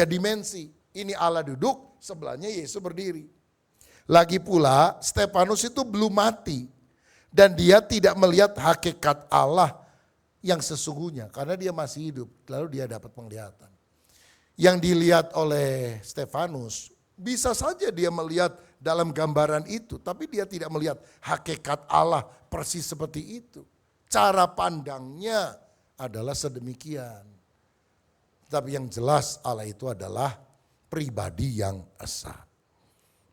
dimensi. Ini Allah duduk, sebelahnya Yesus berdiri. Lagi pula Stefanus itu belum mati. Dan dia tidak melihat hakikat Allah yang sesungguhnya. Karena dia masih hidup, lalu dia dapat penglihatan. Yang dilihat oleh Stefanus, bisa saja dia melihat dalam gambaran itu. Tapi dia tidak melihat hakikat Allah persis seperti itu. Cara pandangnya adalah sedemikian. Tapi yang jelas Allah itu adalah pribadi yang esa.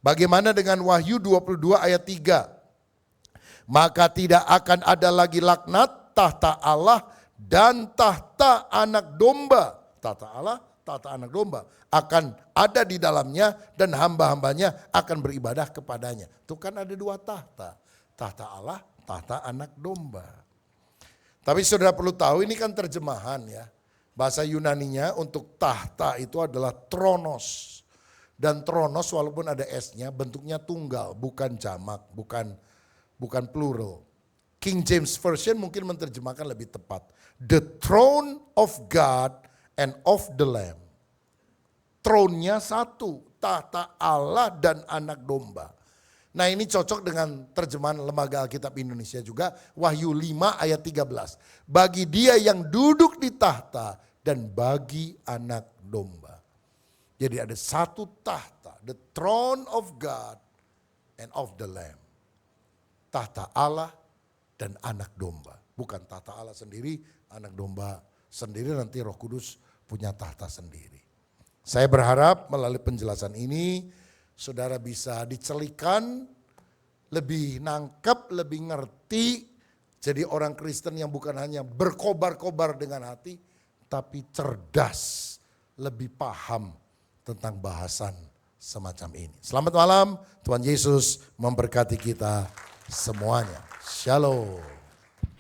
Bagaimana dengan Wahyu 22 ayat 3? Maka tidak akan ada lagi laknat, tahta Allah dan tahta anak domba. Tahta Allah, tahta anak domba akan ada di dalamnya dan hamba-hambanya akan beribadah kepadanya. Itu kan ada 2 tahta. Tahta Allah, tahta anak domba. Tapi saudara perlu tahu ini kan terjemahan ya. Bahasa Yunaninya untuk tahta itu adalah tronos. Dan tronos walaupun ada S-nya bentuknya tunggal, bukan jamak, bukan plural. King James Version mungkin menerjemahkan lebih tepat. The throne of God and of the Lamb. Throne-nya satu, tahta Allah dan anak domba. Nah ini cocok dengan terjemahan Lembaga Alkitab Indonesia juga. Wahyu 5 ayat 13. Bagi dia yang duduk di tahta dan bagi anak domba. Jadi ada satu tahta. The throne of God and of the Lamb. Tahta Allah dan anak domba. Bukan tahta Allah sendiri, anak domba sendiri, nanti Roh Kudus punya tahta sendiri. Saya berharap melalui penjelasan ini saudara bisa dicelikan, lebih nangkep, lebih ngerti. Jadi orang Kristen yang bukan hanya berkobar-kobar dengan hati, tapi cerdas, lebih paham tentang bahasan semacam ini. Selamat malam, Tuhan Yesus memberkati kita semuanya. Shalom.